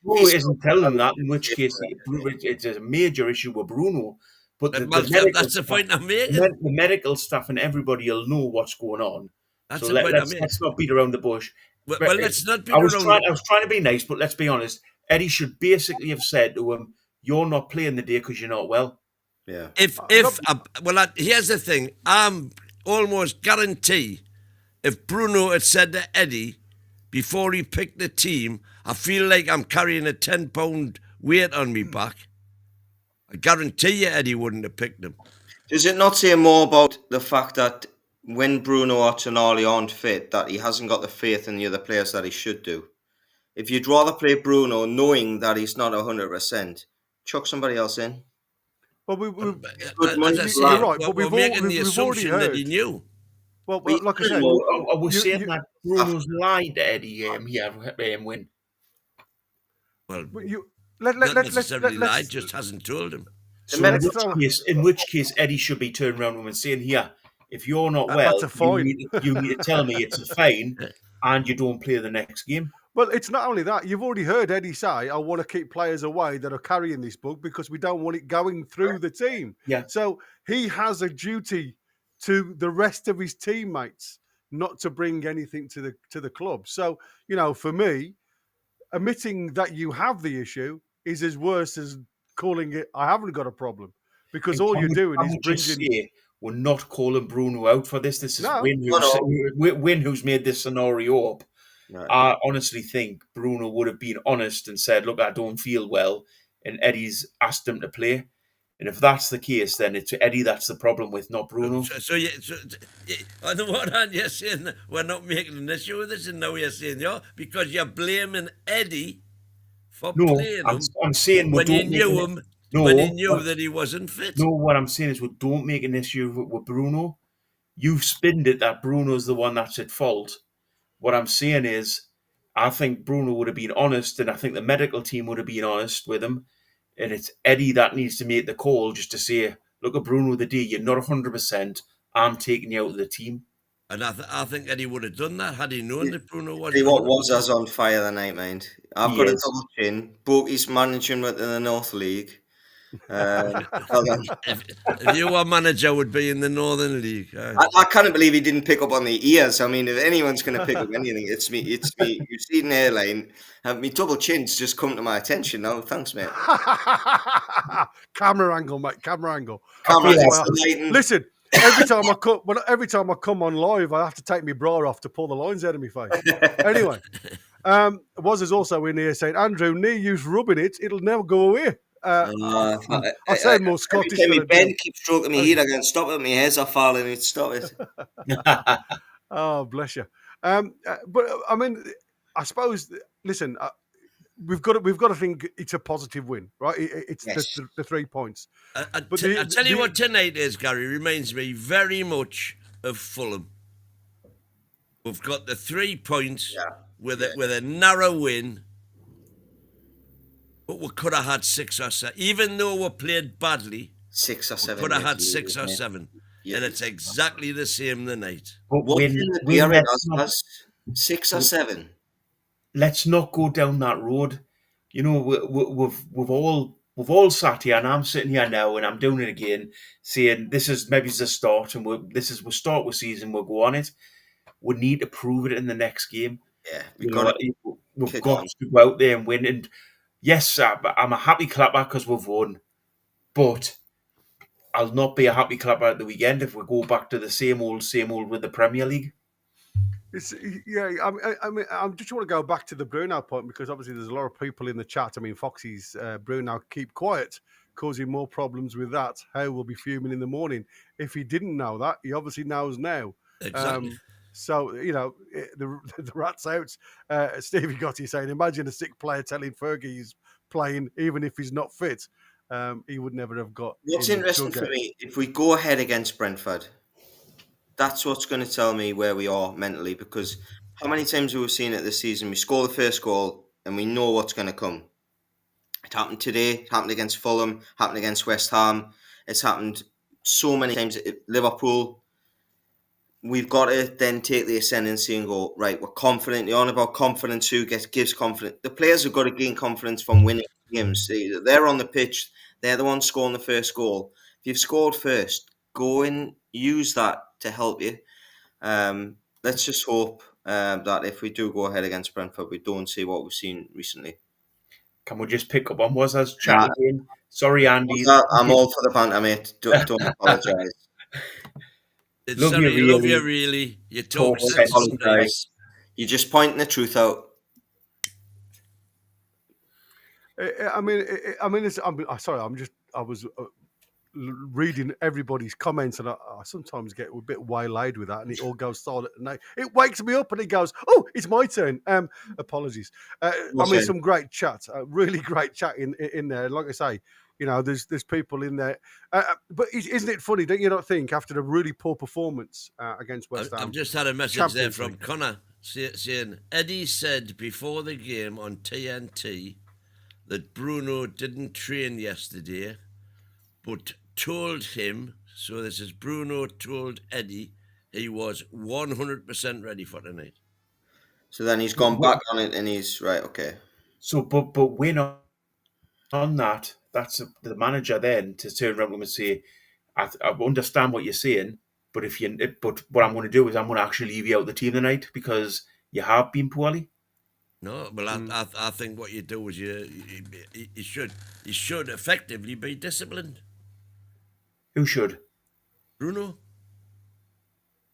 Bruno isn't telling him that. In which case, it's a major issue with Bruno. But that's the point I'm making. The medical staff and everybody will know what's going on. That's the point I'm making. Let's not beat around the bush. Well, let's not beat I was trying to be nice, but let's be honest. Eddie should basically have said to him, "You're not playing the day because you're not well." Yeah. Here's the thing. I'm almost guarantee if Bruno had said to Eddie before he picked the team, "I feel like I'm carrying a 10-pound weight on me back," I guarantee you Eddie wouldn't have picked him. Does it not say more about the fact that when Bruno or Tonali aren't fit, that he hasn't got the faith in the other players that he should do? If you'd rather play Bruno knowing that he's not 100%, chuck somebody else in. Well, you're right, but we're making the assumption that he knew. Well, like I said, I was saying that Bruno's lied to Eddie when. Well, not necessarily lied, just hasn't told him. So in which case, Eddie should be turned around and saying, "Here, if you're not well, you need to tell me it's a fine, and you don't play the next game." Well, it's not only that. You've already heard Eddie say, "I want to keep players away that are carrying this bug because we don't want it going through the team." Yeah. So he has a duty to the rest of his teammates not to bring anything to the club. So, for me, admitting that you have the issue is as worse as calling it, "I haven't got a problem," because all you're doing is bringing. We're not calling Bruno out for this. This is Win who's made this scenario up. Right. I honestly think Bruno would have been honest and said, "Look, I don't feel well," and Eddie's asked him to play. And if that's the case, then it's Eddie that's the problem with, not Bruno. So on the one hand, you're saying that we're not making an issue with this, and now you're saying because you're blaming Eddie for playing him. I'm saying when you knew him, when he knew that he wasn't fit. No, what I'm saying is we don't make an issue with Bruno. You've spinned it that Bruno's the one that's at fault. What I'm saying is, I think Bruno would have been honest, and I think the medical team would have been honest with him. And it's Eddie that needs to make the call just to say, "Look at Bruno the day, you're not 100%. I'm taking you out of the team." And I think Eddie would have done that had he known that Bruno was. What was us on fire the night, mind? I've got a double chin. Bookie's managing in the North League. If you were manager, would be in the Northern League. I can't believe he didn't pick up on the ears. I mean, if anyone's going to pick up anything, it's me. You've seen an airline. Me double chins just come to my attention now. Thanks, mate. Camera angle, mate. Camera angle. Listen, every time I come on live, I have to take my bra off to pull the lines out of my face. Anyway, Woz is also in here saying, "Andrew, near you's rubbing it. It'll never go away." I sound more Scottish. Every time Ben keeps stroking me head, I can't stop it. My hairs are falling. Stop it. Oh, bless you. But I mean, I suppose. Listen, we've got to think it's a positive win, right? It's Yes. the 3 points. I tell you what tonight is, Gary, reminds me very much of Fulham. We've got the 3 points with a narrow win, but we could have had 6 or 7. Even though we played badly, 6 or 7. could have had 6 or 7. Yeah. And it's exactly the same tonight. But What when, in the when beer it let's, has 6 or 7. let's not go down that road. You know, we've all sat here, and I'm sitting here now, and I'm doing it again, saying this is maybe the start, and we'll start with season, we'll go on it. We need to prove it in the next game. Yeah, We've kick got on. to go out there and win. And yes, I'm a happy clapper because we've won, but I'll not be a happy clapper at the weekend if we go back to the same old with the Premier League. I mean, I just want to go back to the Bruno point because obviously there's a lot of people in the chat. I mean, Foxy's Bruno, keep quiet, causing more problems with that. Howe will be fuming in the morning. If he didn't know that, he obviously knows now. Exactly. So, you know, the rat's out. Stevie Gotti saying, imagine a sick player telling Fergie he's playing even if he's not fit. He would never have got. What's interesting for me, if we go ahead against Brentford, that's what's going to tell me where we are mentally, because how many times have we seen it this season? We score the first goal and we know what's going to come. It happened today, it happened against Fulham, happened against West Ham. It's happened so many times at Liverpool. We've got to then take the ascendancy and go, right, we're confident. You're on about confidence, who gives confidence. The players have got to gain confidence from winning games. They're on the pitch. They're the ones scoring the first goal. If you've scored first, go and use that to help you. Let's just hope that if we do go ahead against Brentford, we don't see what we've seen recently. Can we just pick up on what's us chat again? Sorry, Andy. I'm all for the banter, mate. Don't apologise. Love you really. You talk sense. Apologise. You're just pointing the truth out. I was reading everybody's comments, and I sometimes get a bit waylaid with that, and it all goes silent. And it wakes me up, and it goes, "Oh, it's my turn." Apologies. Some great chat, really great chat in there. Like I say, you know, there's people in there. But isn't it funny? Don't you not think after a really poor performance against West Ham? I've just had a message there from Connor saying Eddie said before the game on TNT that Bruno didn't train yesterday, but told him, so this is Bruno told Eddie he was 100% ready for tonight. So then he's gone back on it and he's, right, okay. So, but when on that, that's the manager then to turn around and say, I understand what you're saying, but but what I'm going to do is I'm going to actually leave you out of the team tonight because you have been poorly. No, well, I think what you do is you should effectively be disciplined. Who should? Bruno.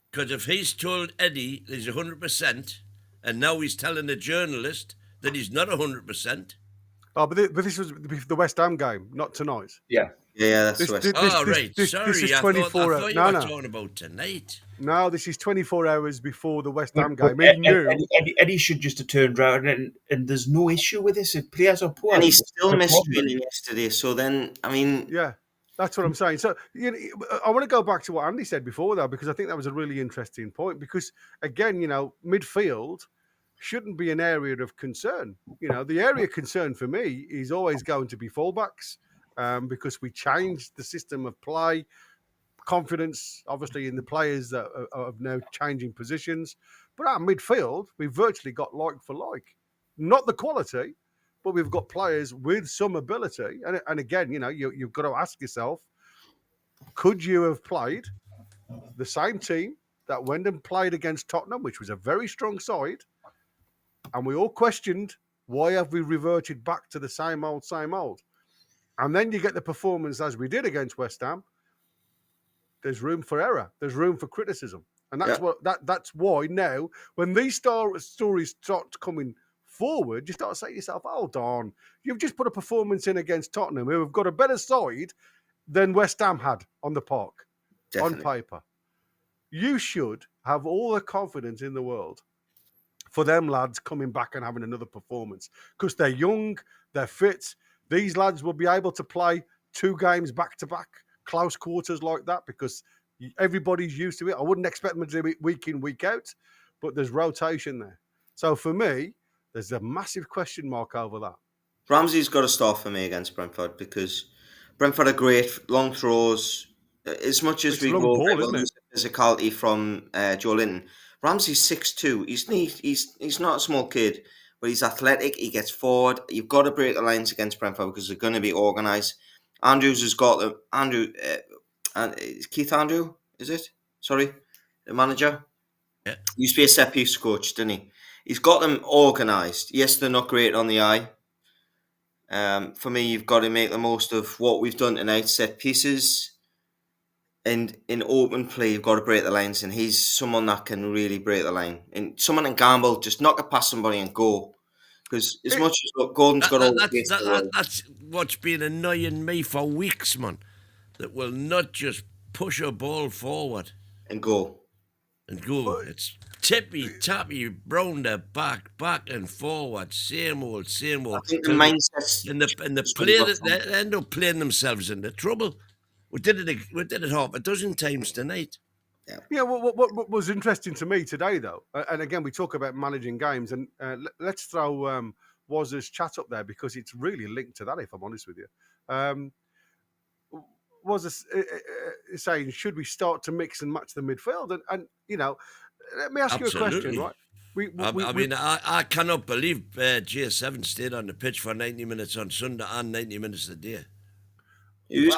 Because if he's told Eddie that he's 100%, and now he's telling a journalist that he's not 100%. Oh, but this was the West Ham game, not tonight. Yeah. Yeah, that's right. Sorry. This is 24 I thought you were no. talking about tonight. No, this is 24 hours before the West Ham game. Eddie should just have turned around and there's no issue with this. If players are poor. And he still missed training yesterday. So then, I mean... Yeah, that's what I'm saying. So you know, I want to go back to what Andy said before, though, because I think that was a really interesting point. Because, again, you know, midfield shouldn't be an area of concern. You know, the area of concern for me is always going to be fullbacks. Because we changed the system of play, confidence, obviously, in the players that are now changing positions. But our midfield, we've virtually got like for like. Not the quality, but we've got players with some ability. And again, you know, you've got to ask yourself, could you have played the same team that went and played against Tottenham, which was a very strong side, and we all questioned, why have we reverted back to the same old, And then you get the performance as we did against West Ham. There's room for error. There's room for criticism. And that's why now, when these stories start coming forward, you start saying to yourself, hold on, you've just put a performance in against Tottenham, who have got a better side than West Ham had on the park, on paper. You should have all the confidence in the world for them lads coming back and having another performance because they're young, they're fit. These lads will be able to play 2 games back to back, close quarters like that because everybody's used to it. I wouldn't expect them to do it week in, week out, but there's rotation there. So for me, there's a massive question mark over that. Ramsey's got to start for me against Brentford because Brentford are great, long throws. As much as It's we long go ball, isn't it? physicality from Joe Linton, Ramsey's 6'2". He's not a small kid, but he's athletic. He gets forward. You've got to break the lines against Brentford because they're going to be organised. Andrews has got them. Keith Andrew, is it? Sorry, the manager. Yeah. He used to be a set piece coach, didn't he? He's got them organised. Yes, they're not great on the eye. For me, you've got to make the most of what we've done tonight, set pieces. And in open play, you've got to break the lines. And he's someone that can really break the line. And someone in gamble, just knock it past somebody and go. Because as much as Gordon's got all the pace in the world. That's what's been annoying me for weeks, man. That will not just push a ball forward. And go. It's tippy, tappy, round the back and forward. Same old. I think the mindset. And the play that they end up playing themselves into trouble. We did it half a dozen times tonight. Yeah, what was interesting to me today, though, and again, we talk about managing games, and let's throw Waz's chat up there because it's really linked to that, if I'm honest with you. Was saying, should we start to mix and match the midfield? And you know, let me ask Absolutely. you a question, right? I cannot believe J7 stayed on the pitch for 90 minutes on Sunday and 90 minutes a day. I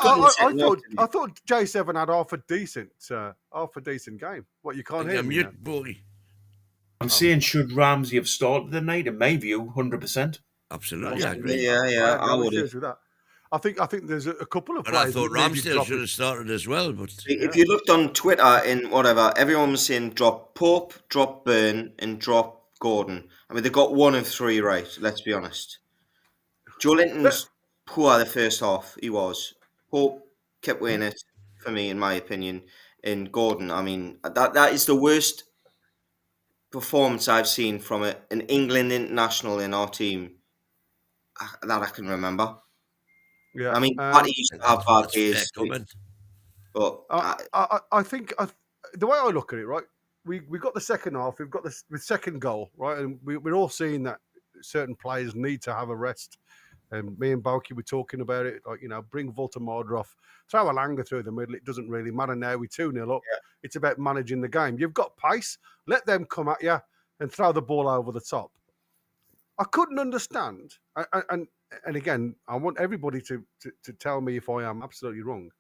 thought J7 had half a decent game. What, you can't hear me? Mute, Bogey. I'm saying, should Ramsey have started the night? In my view, 100%. Absolutely, I agree. Yeah, I would have. With that. I think there's a couple of But players. I thought Ramsdale should have started as well. But if you looked on Twitter and whatever, everyone was saying drop Pope, drop Byrne, and drop Gordon. I mean, they got 1 of 3 right. Let's be honest. Joe Linton was poor the first half. He was. Pope kept winning it for me, in my opinion. And Gordon, I mean, that is the worst performance I've seen from an England international in our team that I can remember. Yeah, I mean, Patty used to have bad days, but I think the way I look at it, right, we got the second half, we've got the second goal, right, and we're all seeing that certain players need to have a rest. And me and Balky were talking about it, like, you know, bring Voltemade off, throw Alanga through the middle. It doesn't really matter now. We're 2-0 up. Yeah. It's about managing the game. You've got pace. Let them come at you and throw the ball over the top. I couldn't understand, and again, I want everybody to tell me if I am absolutely wrong.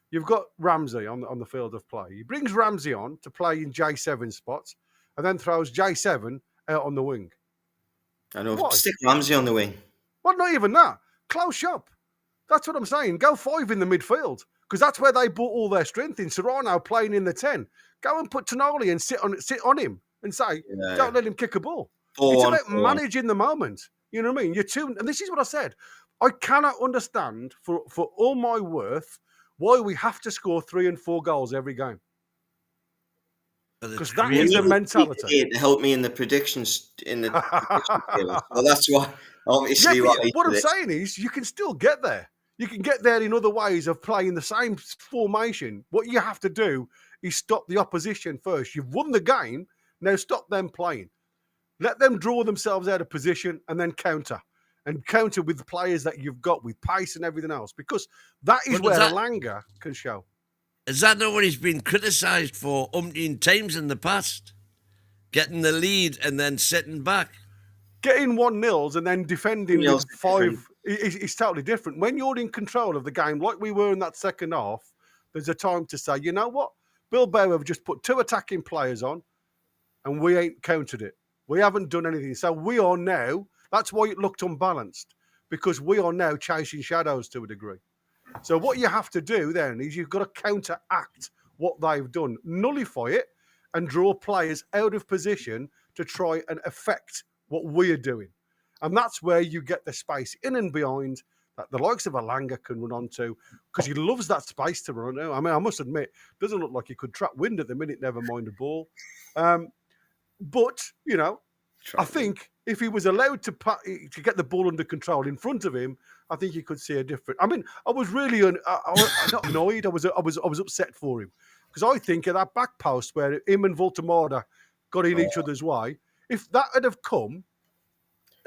You've got Ramsey on the field of play. He brings Ramsey on to play in J7 spots and then throws J7 out on the wing. I know. Why? Stick Ramsey on the wing. Well, not even that. Close up. That's what I'm saying. Go 5 in the midfield because that's where they brought all their strength in. Serrano playing in the 10. Go and put Tonali and sit on him and say, don't let him kick a ball. It's about managing the moment. You know what I mean? And this is what I said. I cannot understand for all my worth why we have to score 3 and 4 goals every game. Because that is the mentality. To help me in the predictions table. So that's why. Obviously, what I'm saying is, you can still get there. You can get there in other ways of playing the same formation. What you have to do is stop the opposition first. You've won the game. Now stop them playing. Let them draw themselves out of position and then counter. And counter with the players that you've got with pace and everything else. Because that is where Alanga can show. Is that not what he's been criticised for umpteen times in the past? Getting the lead and then sitting back. Getting 1-0 and then defending with 5 is totally different. When you're in control of the game, like we were in that second half, there's a time to say, you know what? Bilbao have just put 2 attacking players on and we ain't countered it. We haven't done anything. So we are now, that's why it looked unbalanced, because we are now chasing shadows to a degree. So what you have to do then is you've got to counteract what they've done, nullify it and draw players out of position to try and affect what we are doing. And that's where you get the space in and behind that the likes of Alanga can run onto, because he loves that space to run out. I mean, I must admit, doesn't look like he could trap wind at the minute, never mind a ball. But, you know, I think if he was allowed to get the ball under control in front of him, I think you could see a different. I mean, I was really not annoyed. I was upset for him because I think of that back post where him and Voltemada got in each other's way. If that had have come,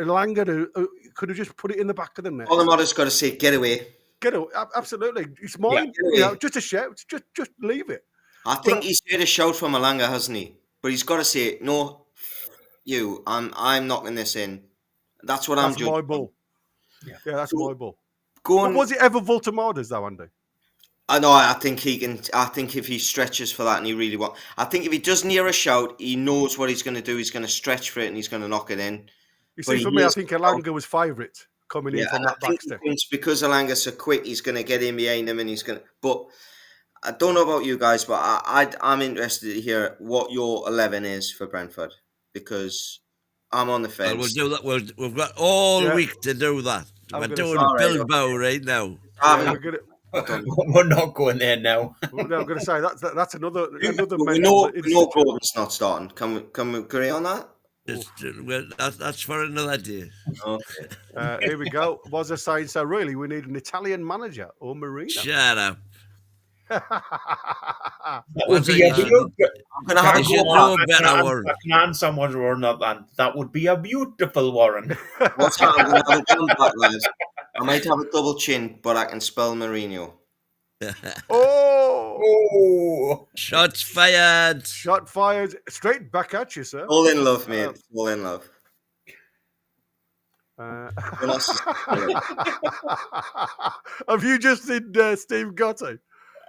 Elanga could have just put it in the back of the net. Voltemada's got to say, "Get away." Get away. Absolutely, it's mine. Just a shout. Just leave it. I think he's heard a shout from Elanga, hasn't he? But he's got to say, "No, you. I'm knocking this in." That's what I'm doing. That's my ball. Yeah, that's my ball. Was it ever Voltemada's though, Andy? I know. I think he can. I think if he stretches for that and he really wants, I think if he doesn't hear a shout, he knows what he's going to do. He's going to stretch for it and he's going to knock it in. You see, for me, I think Elanga was favourite coming in from that back step. Because Elanga's so quick, he's going to get in behind him and he's going to. But I don't know about you guys, but I'm interested to hear what your 11 is for Brentford because I'm on the fence. Well, we'll do that. We've got all week to do that. We're doing Bilbao right now. We're not going there now. No, I'm going to say that's another. We know Gordon's not starting. Can we agree on that? That's for another day. Okay. Here we go. Was I saying so? Really, we need an Italian manager or Marino. Shut up. That would be a someone's Warren up, and that would be a beautiful Warren. What's happening? I might have a double chin, but I can spell Mourinho. Oh! Shots fired. Shot fired. Straight back at you, sir. All in love, mate. All in love. Have you just seen Steve Gotti?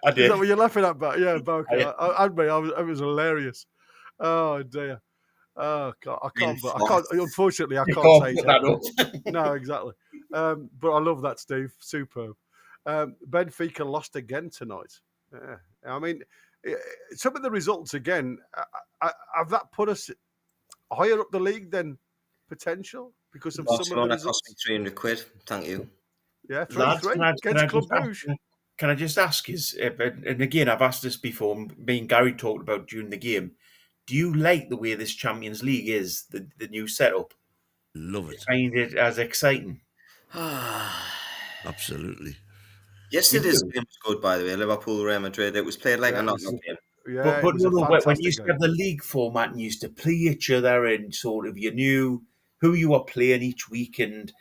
I did. Is that what you're laughing at? But yeah, Boca. It was hilarious. Oh dear. Oh God, I can't. Unfortunately, I can't say that. No, exactly. But I love that, Steve. Superb. Benfica lost again tonight. I mean, some of the results again. Have that put us higher up the league than potential because of some of the results? Cost me £300. Thank you. Yeah, 3-3 against Club Brugge. Can I just ask, and again, I've asked this before, me and Gary talked about during the game, do you like the way this Champions League is, the new setup? Love it. Find it as exciting? Absolutely. Yesterday's game was good, by the way, Liverpool-Real Madrid. It was played like a knockout game. Yeah, but when you used to have the league format and you used to play each other and sort of you knew who you were playing each week and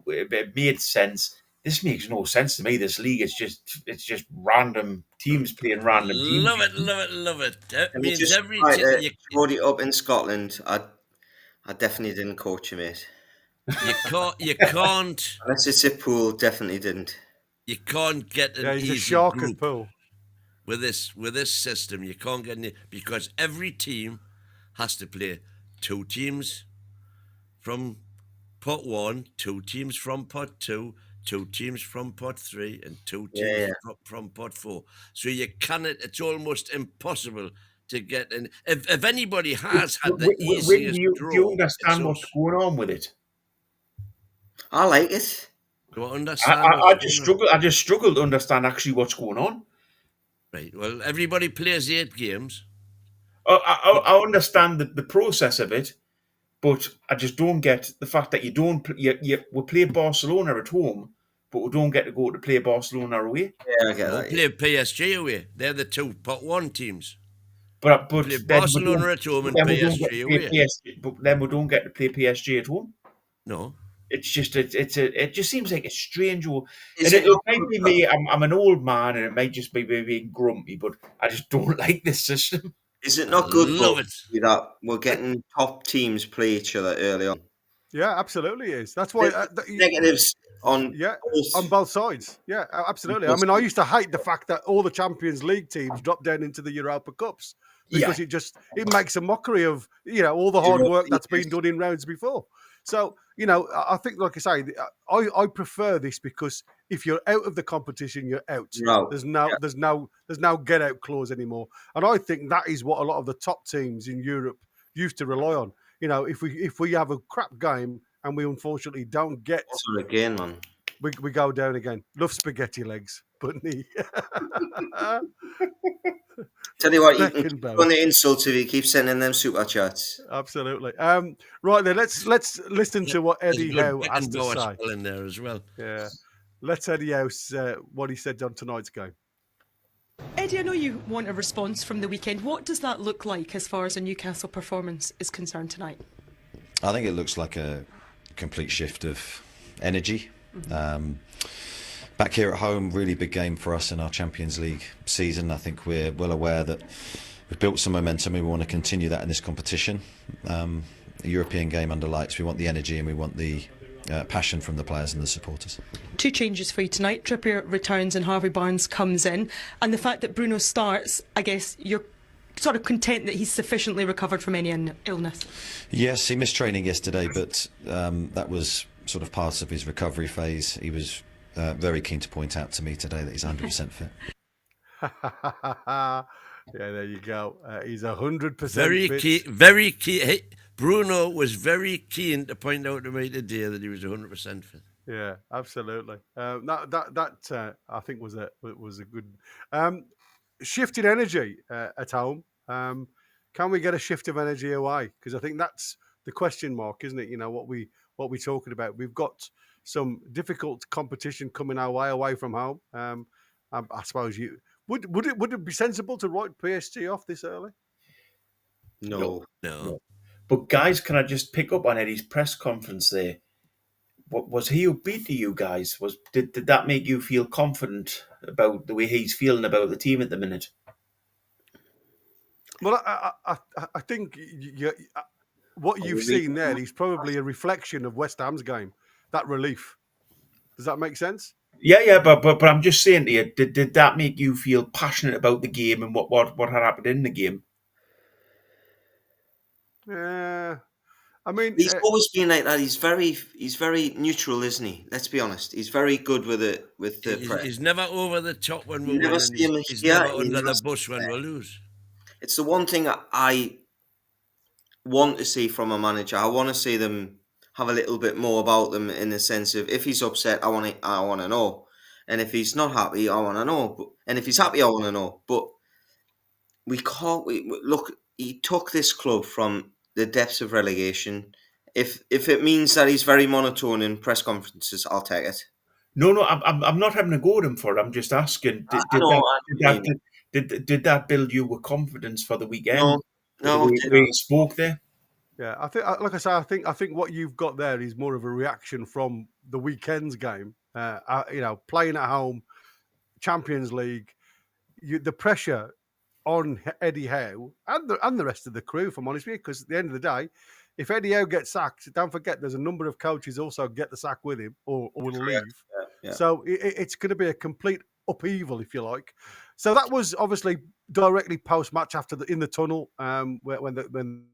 it made sense. This makes no sense to me. This league is just random teams playing random teams. Love it. That means every team. Brought it up in Scotland. I definitely didn't coach you, mate. You can't. Unless it's a pool, definitely didn't. You can't get an he's easy a shark group pool. With this system. You can't get any because every team has to play 2 teams from pot 1, 2 teams from pot 2. 2 teams from pot 3 and 2 teams from pot 4. So you cannot. It's almost impossible to get in. If anybody has had the easiest draw, do you understand what's going on with it? I like it. Do I understand? I just struggle to understand actually what's going on. Right. Well, everybody plays 8 games. I understand the process of it, but I just don't get the fact that you don't. We play Barcelona at home, but we don't get to go to play Barcelona away. Yeah, I get that. We play PSG away. They're the 2 pot 1 teams. But play Barcelona at home and PSG away. But then we don't get to play PSG at home. No. It's just it just seems like a strange. It might be me. I'm an old man, and it might just be me being grumpy. But I just don't like this system. Is it not good that we're getting top teams play each other early on? Yeah, absolutely it is. That's why negatives on both sides. Yeah, absolutely. I mean, I used to hate the fact that all the Champions League teams drop down into the Europa Cups because it makes a mockery of all the hard work that's been done in rounds before. So I think, like I say, I prefer this because if you're out of the competition, you're out. No. There's no get out clause anymore, and I think that is what a lot of the top teams in Europe used to rely on. If we have a crap game and we unfortunately don't get again, man, we go down again. Love spaghetti legs, but Tell you what, you can Second keep best. on the insults if you keep sending them super chats. Absolutely. Right then, let's listen to what There's a Eddie good Howe has to Beckenbauer say. spell in there as well. Yeah, let's Eddie Howe what he said on tonight's game. Eddie, I know you want a response from the weekend. What does that look like as far as a Newcastle performance is concerned tonight? I think it looks like a complete shift of energy. Back here at home, really big game for us in our Champions League season. I think we're well aware that we've built some momentum and we want to continue that in this competition. A European game under lights, we want the energy and we want the passion from the players and the supporters. 2 changes for you tonight. Trippier returns and Harvey Barnes comes in. And the fact that Bruno starts, I guess you're sort of content that he's sufficiently recovered from any illness? Yes, he missed training yesterday, but that was sort of part of his recovery phase. He was very keen to point out to me today that he's 100% fit. Yeah, there you go. He's 100% Very fit. keen. Very keen. Hey, Bruno was very keen to point out to me today that he was 100% fit. Yeah, absolutely. That I think was a good shift in energy at home. Can we get a shift of energy away? Because I think that's the question mark, isn't it? You know what we're talking about. We've got some difficult competition coming our way away from home. I suppose would it be sensible to write PSG off this early? No. But guys, can I just pick up on Eddie's press conference there? What was he upbeat to you guys? Did that make you feel confident about the way he's feeling about the team at the minute? Well, I think what you've seen there is probably a reflection of West Ham's game. That relief. Does that make sense? Yeah, but I'm just saying to you, did that make you feel passionate about the game and what had happened in the game? Yeah. I mean, he's always been like that. He's very neutral, isn't he? Let's be honest. He's very good with the press. He's never over the top when we win. He's never under the bus when we lose. It's the one thing I want to see from a manager. I want to see them have a little bit more about them in the sense of if he's upset, I want to know, and if he's not happy, I want to know. And if he's happy, I want to know. But we can't. Look, he took this club from the depths of relegation. If it means that he's very monotone in press conferences, I'll take it. No, I'm not having a go at him for it. I'm just asking. Did that build you with confidence for the weekend? No. The way he spoke there. Yeah, I think, like I say, I think what you've got there is more of a reaction from the weekend's game. Playing at home, Champions League, the pressure on Eddie Howe and the rest of the crew, if I'm honest with you, because at the end of the day, if Eddie Howe gets sacked, don't forget there's a number of coaches also get the sack with him or will leave. Yeah. So it's going to be a complete upheaval, if you like. So that was obviously directly post-match in the tunnel when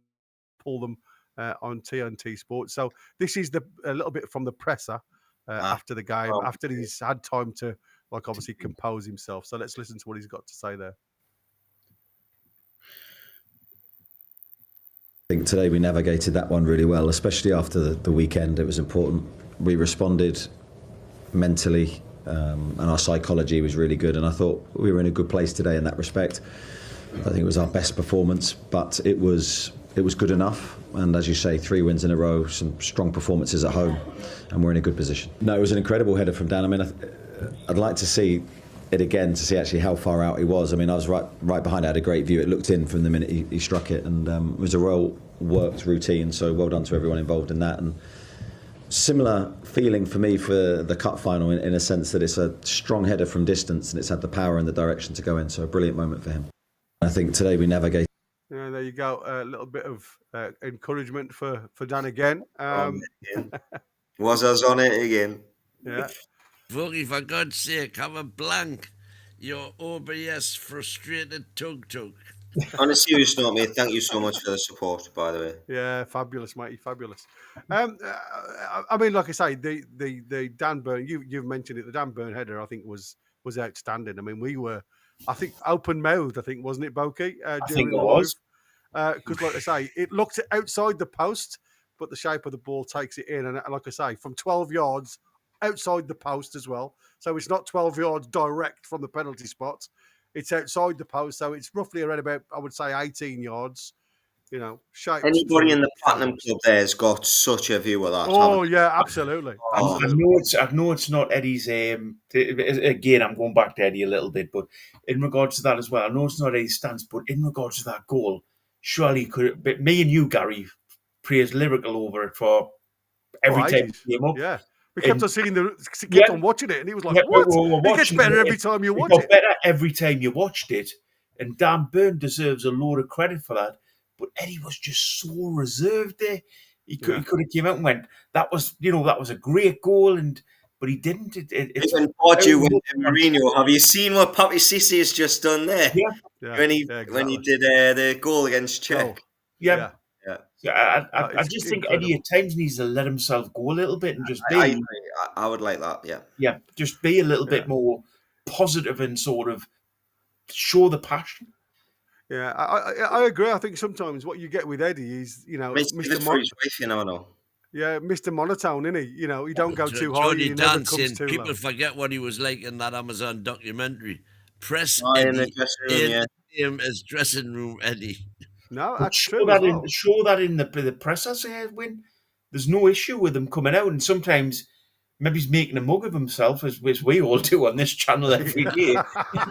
pull them on TNT Sports. So this is a little bit from the presser after the game, after he's had time to obviously compose himself. So let's listen to what he's got to say there. I think today we navigated that one really well, especially after the weekend. It was important. We responded mentally and our psychology was really good, and I thought we were in a good place today in that respect. I think it was our best performance, but it was good enough. And as you say, 3 wins in a row, some strong performances at home, and we're in a good position. No, it was an incredible header from Dan. I mean, I'd like to see it again to see actually how far out he was. I mean, I was right behind. I had a great view. It looked in from the minute he struck it, and it was a well-worked routine. So well done to everyone involved in that. And similar feeling for me for the cup final in a sense that it's a strong header from distance and it's had the power and the direction to go in. So a brilliant moment for him. I think today we navigated. Yeah, there you go. A little bit of encouragement for Dan again. Was us on it again? Yeah. Voggy, for God's sake, have a blank. Your OBS frustrated tug. On a serious note, mate, thank you so much for the support, by the way. Yeah, fabulous, matey, fabulous. I mean, like I say, the Dan Burn, you've mentioned it, the Dan Burn header, I think was outstanding. I mean, we were, I think, open-mouthed, wasn't it, Boki? I think it was. Because, like I say, it looked outside the post, but the shape of the ball takes it in. And like I say, from 12 yards outside the post as well. So it's not 12 yards direct from the penalty spot. It's outside the post, so it's roughly around about, I would say, 18 yards. Shaped. Anybody in the Platinum Club there has got such a view of that. Oh yeah, absolutely. Oh. I know it's not Eddie's. Again, I'm going back to Eddie a little bit, but in regards to that as well, I know it's not Eddie's stance, but in regards to that goal, surely could. But me and you, Gary, praised lyrical over it for every time he came up. Yeah. We kept on watching it, and he was like, "What? It gets better every time you watch it." Better every time you watched it, and Dan Byrne deserves a load of credit for that. But Eddie was just so reserved there. He could have came out and went, "That was a great goal," but he didn't. Even Pardew went to Mourinho. Have you seen what Papi Cissé has just done there? Yeah. When he did the goal against Czech. Yeah. I just think Eddie at times needs to let himself go a little bit and just be. I would like that. Yeah. Yeah, just be a little bit more positive and sort of show the passion. Yeah, I agree. I think sometimes what you get with Eddie is, Mr. Monotone, isn't he? He don't go too high. He never comes too people low. forget what he was like in that Amazon documentary. Press in the Eddie dressing room, him as dressing room Eddie. No, that's show that in the press win. There's no issue with him coming out, and sometimes maybe he's making a mug of himself, as we all do on this channel every day.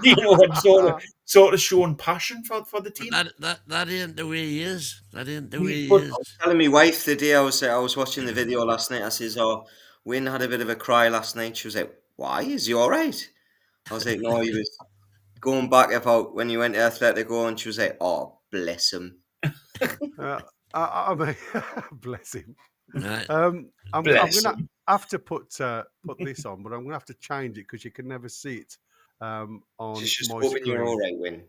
And sort of showing passion for the team. That ain't the way he is. That ain't the way he I is. was telling my wife the day I was watching the video last night. I says, "Oh, Wynne had a bit of a cry last night." She was like, "Why? Is he all right?" I was like, "No, he was going back about when he went to Atletico," and she was like, "Oh, bless him." I mean, bless him. Right. I'm going to have to put this on, but I'm going to have to change it because you can never see it on just my hoping screen. you're all right, Wynne.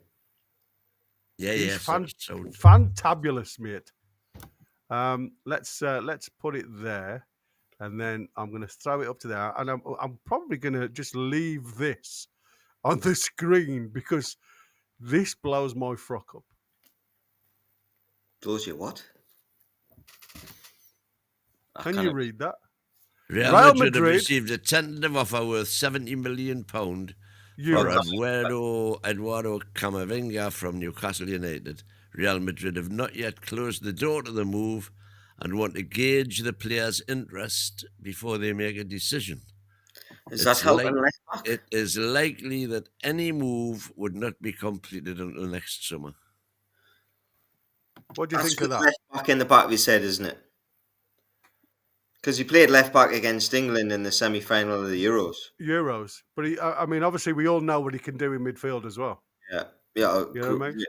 He's fantabulous, mate. Let's put it there, and then I'm going to throw it up to there, and I'm probably going to just leave this on the screen because this blows my frock up. Blows you what? Can you read that? Real Madrid have received a tentative offer worth £70 million for Eduardo Camavinga from Newcastle United. Real Madrid have not yet closed the door to the move and want to gauge the player's interest before they make a decision. Is that helping left back? It is likely that any move would not be completed until next summer. What do you think of that? Left back in the back of his head, isn't it? Because he played left back against England in the semi-final of the Euros. But obviously we all know what he can do in midfield as well. Yeah. You know what I mean?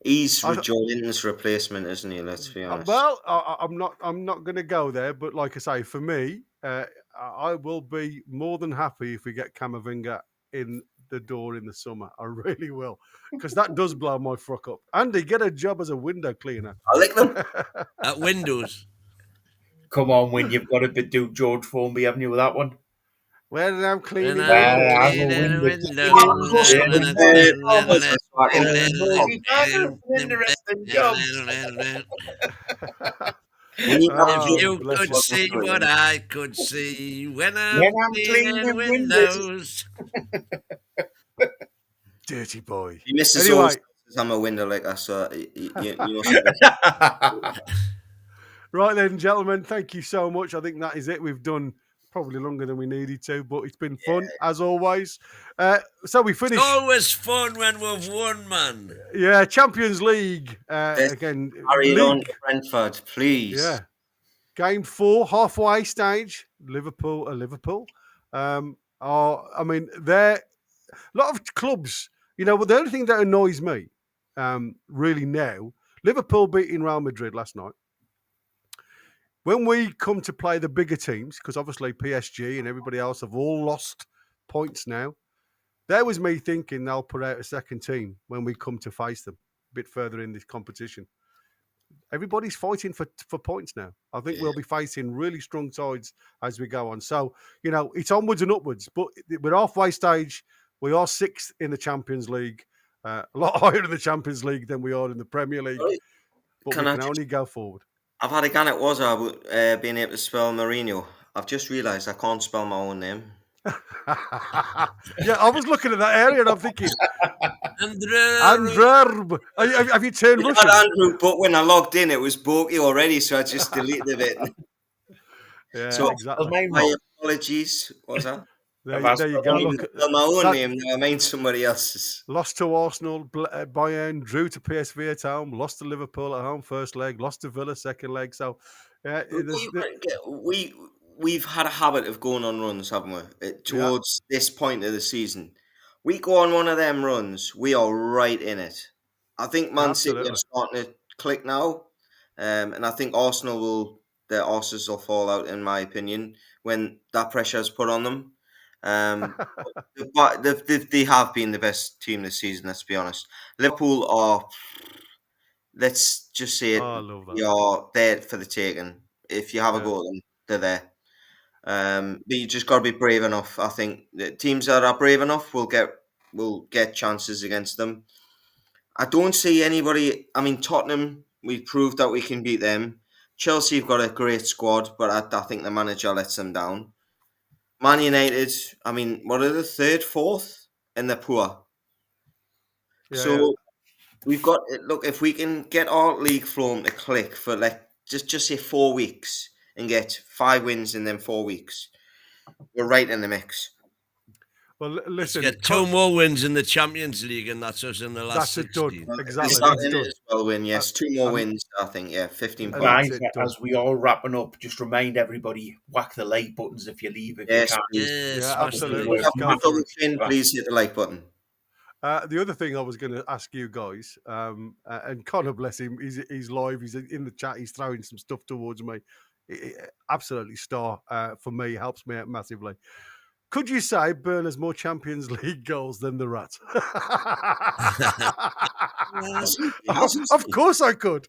He's Jordan's replacement, isn't he? Let's be honest. Well, I'm not going to go there, but like I say, for me, I will be more than happy if we get Camavinga in the door in the summer. I really will, because that does blow my frock up. Andy, get a job as a window cleaner. I like them at windows. Come on, Wynne, you've got to do George Formby, haven't you, with that one? Well, I'm cleaning You could see what I could see when I'm cleaning windows. Dirty boy. He misses all. I'm a window like that, so Right then, gentlemen, thank you so much. I think that is it. We've done probably longer than we needed to, but it's been fun as always. So we finished. It's always fun when we've won, man. Yeah, Champions League again. Hurry on, Brentford, please. Yeah, Game 4, halfway stage. Liverpool. They're a lot of clubs. But the only thing that annoys me, really now, Liverpool beating Real Madrid last night. When we come to play the bigger teams, because obviously PSG and everybody else have all lost points now, there was me thinking they'll put out a second team when we come to face them a bit further in this competition. Everybody's fighting for points now. I think we'll be facing really strong sides as we go on. So, it's onwards and upwards. But we're halfway stage. We are 6th in the Champions League. A lot higher in the Champions League than we are in the Premier League. But we can only go forward. I've had a gun at Wazza being able to spell Mourinho. I've just realised I can't spell my own name. Yeah, I was looking at that area and I'm thinking, Andrew. Have you turned We Russian? had Andrew, but when I logged in, it was Borky already, so I just deleted it. Yeah, So exactly. my apologies. What was that? There you go. I didn't Look, spell my own that- name. No, I mean somebody else's. lost to Arsenal, Bayern, drew to PSV at home, lost to Liverpool at home first leg, lost to Villa second leg. So, yeah, We've had a habit of going on runs, haven't we? Towards this point of the season, we go on one of them runs, we are right in it. I think Man City are starting to click now, and I think Arsenal their arses will fall out, in my opinion, when that pressure is put on them. But they have been the best team this season. Let's be honest. Liverpool are. Let's just say it. You're there for the taking. If you have a go at them, they're there. But you just got to be brave enough. I think the teams that are brave enough will get chances against them. I don't see anybody. I mean, Tottenham, we've proved that we can beat them. Chelsea have got a great squad, but I think the manager lets them down. Man United, I mean, what are the third, fourth, and they're poor. We've got look. If we can get our league form to click for just say 4 weeks and get 5 wins in them 4 weeks, we're right in the mix. Well, listen, get 2 more wins in the Champions League, and that's us in the last 16. Exactly. That's well win, yes. 2 more wins, I think. Yeah, 15 Guys, points. as we all wrapping up, just remind everybody, whack the like buttons if you leave. Yes, please. Yeah, absolutely. Please hit the like button. The other thing I was going to ask you guys, and Connor, bless him, he's live, he's in the chat, he's throwing some stuff towards me. Absolutely star for me, helps me out massively. Could you say Burn has more Champions League goals than the Rat? Of course I could.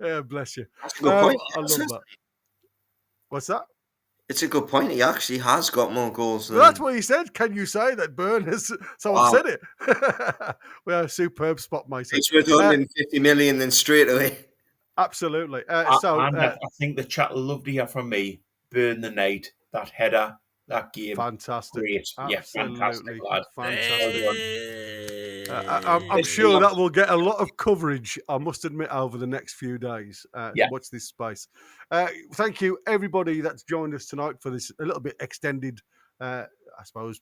Yeah, bless you. That's a good point. I love that. What's that? It's a good point. He actually has got more goals than... That's what he said. Can you say that Burn has... So I've said it. Well, a superb spot, mate. It's worth 150 million then straight away. Absolutely. I think the chat will love to hear from me. Burn the night, that header, that game. Fantastic. Great. Yeah, fantastic, lad. Fantastic. I'm sure that will get a lot of coverage, I must admit, over the next few days to watch this space. Thank you, everybody that's joined us tonight for this a little bit extended, I suppose,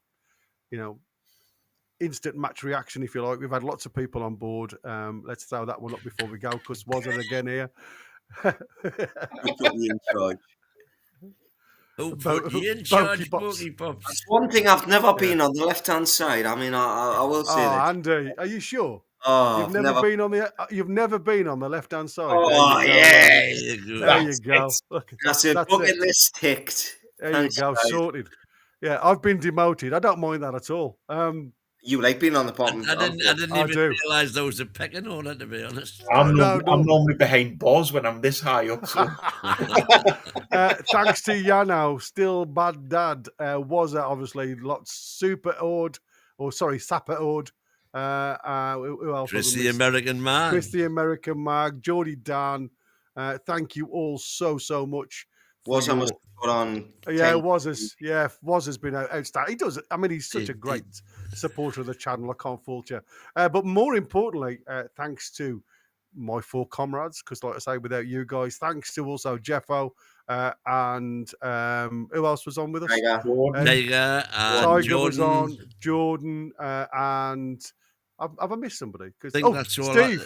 instant match reaction, if you like. We've had lots of people on board. Let's throw that one up before we go, because was it again here? You put me in charge. Who put you in charge, Boogie Pops? That's one thing I've never been on the left-hand side. I mean, I will say that. Andy, are you sure? Oh, you've never been on the left-hand side. Oh, there you go. That's a bucket list ticked. There you go, sorted. Yeah, I've been demoted. I don't mind that at all. You like being on the bottom? I didn't even realise there was a pecking order, to be honest. I'm normally behind Boz when I'm this high up. So. Thanks to Yano, still bad dad. Was obviously lots super odd, Sapper odd. Who else? Chris the American Man. Chris the American Mag. Geordie Dan. Thank you all so much. Was I must put on? Yeah, Was has been outstanding. He does. I mean, he's such a great supporter of the channel. I can't fault you. But more importantly, thanks to my 4 comrades, because like I say, without you guys, thanks to also Jeffo and who else was on with us? Tiger Tiger was on. Jordan and. Have I missed somebody? That's all. Steve.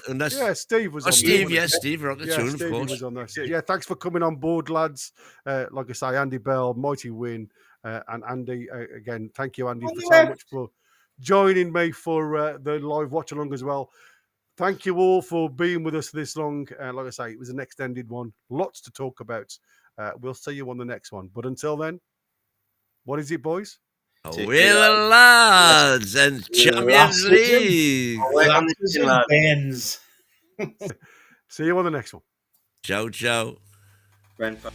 Steve was on. Steve, Steve Rocketoon, of course. Was on there. Yeah, thanks for coming on board, lads. Like I say, Andy Bell, Mighty Win, and Andy, again, thank you, Andy, for so much for joining me for the live watch-along as well. Thank you all for being with us this long. Like I say, it was an extended one. Lots to talk about. We'll see you on the next one. But until then, what is it, boys? We're the lads and Champions League. See you on the next one. Ciao, ciao. Brentford.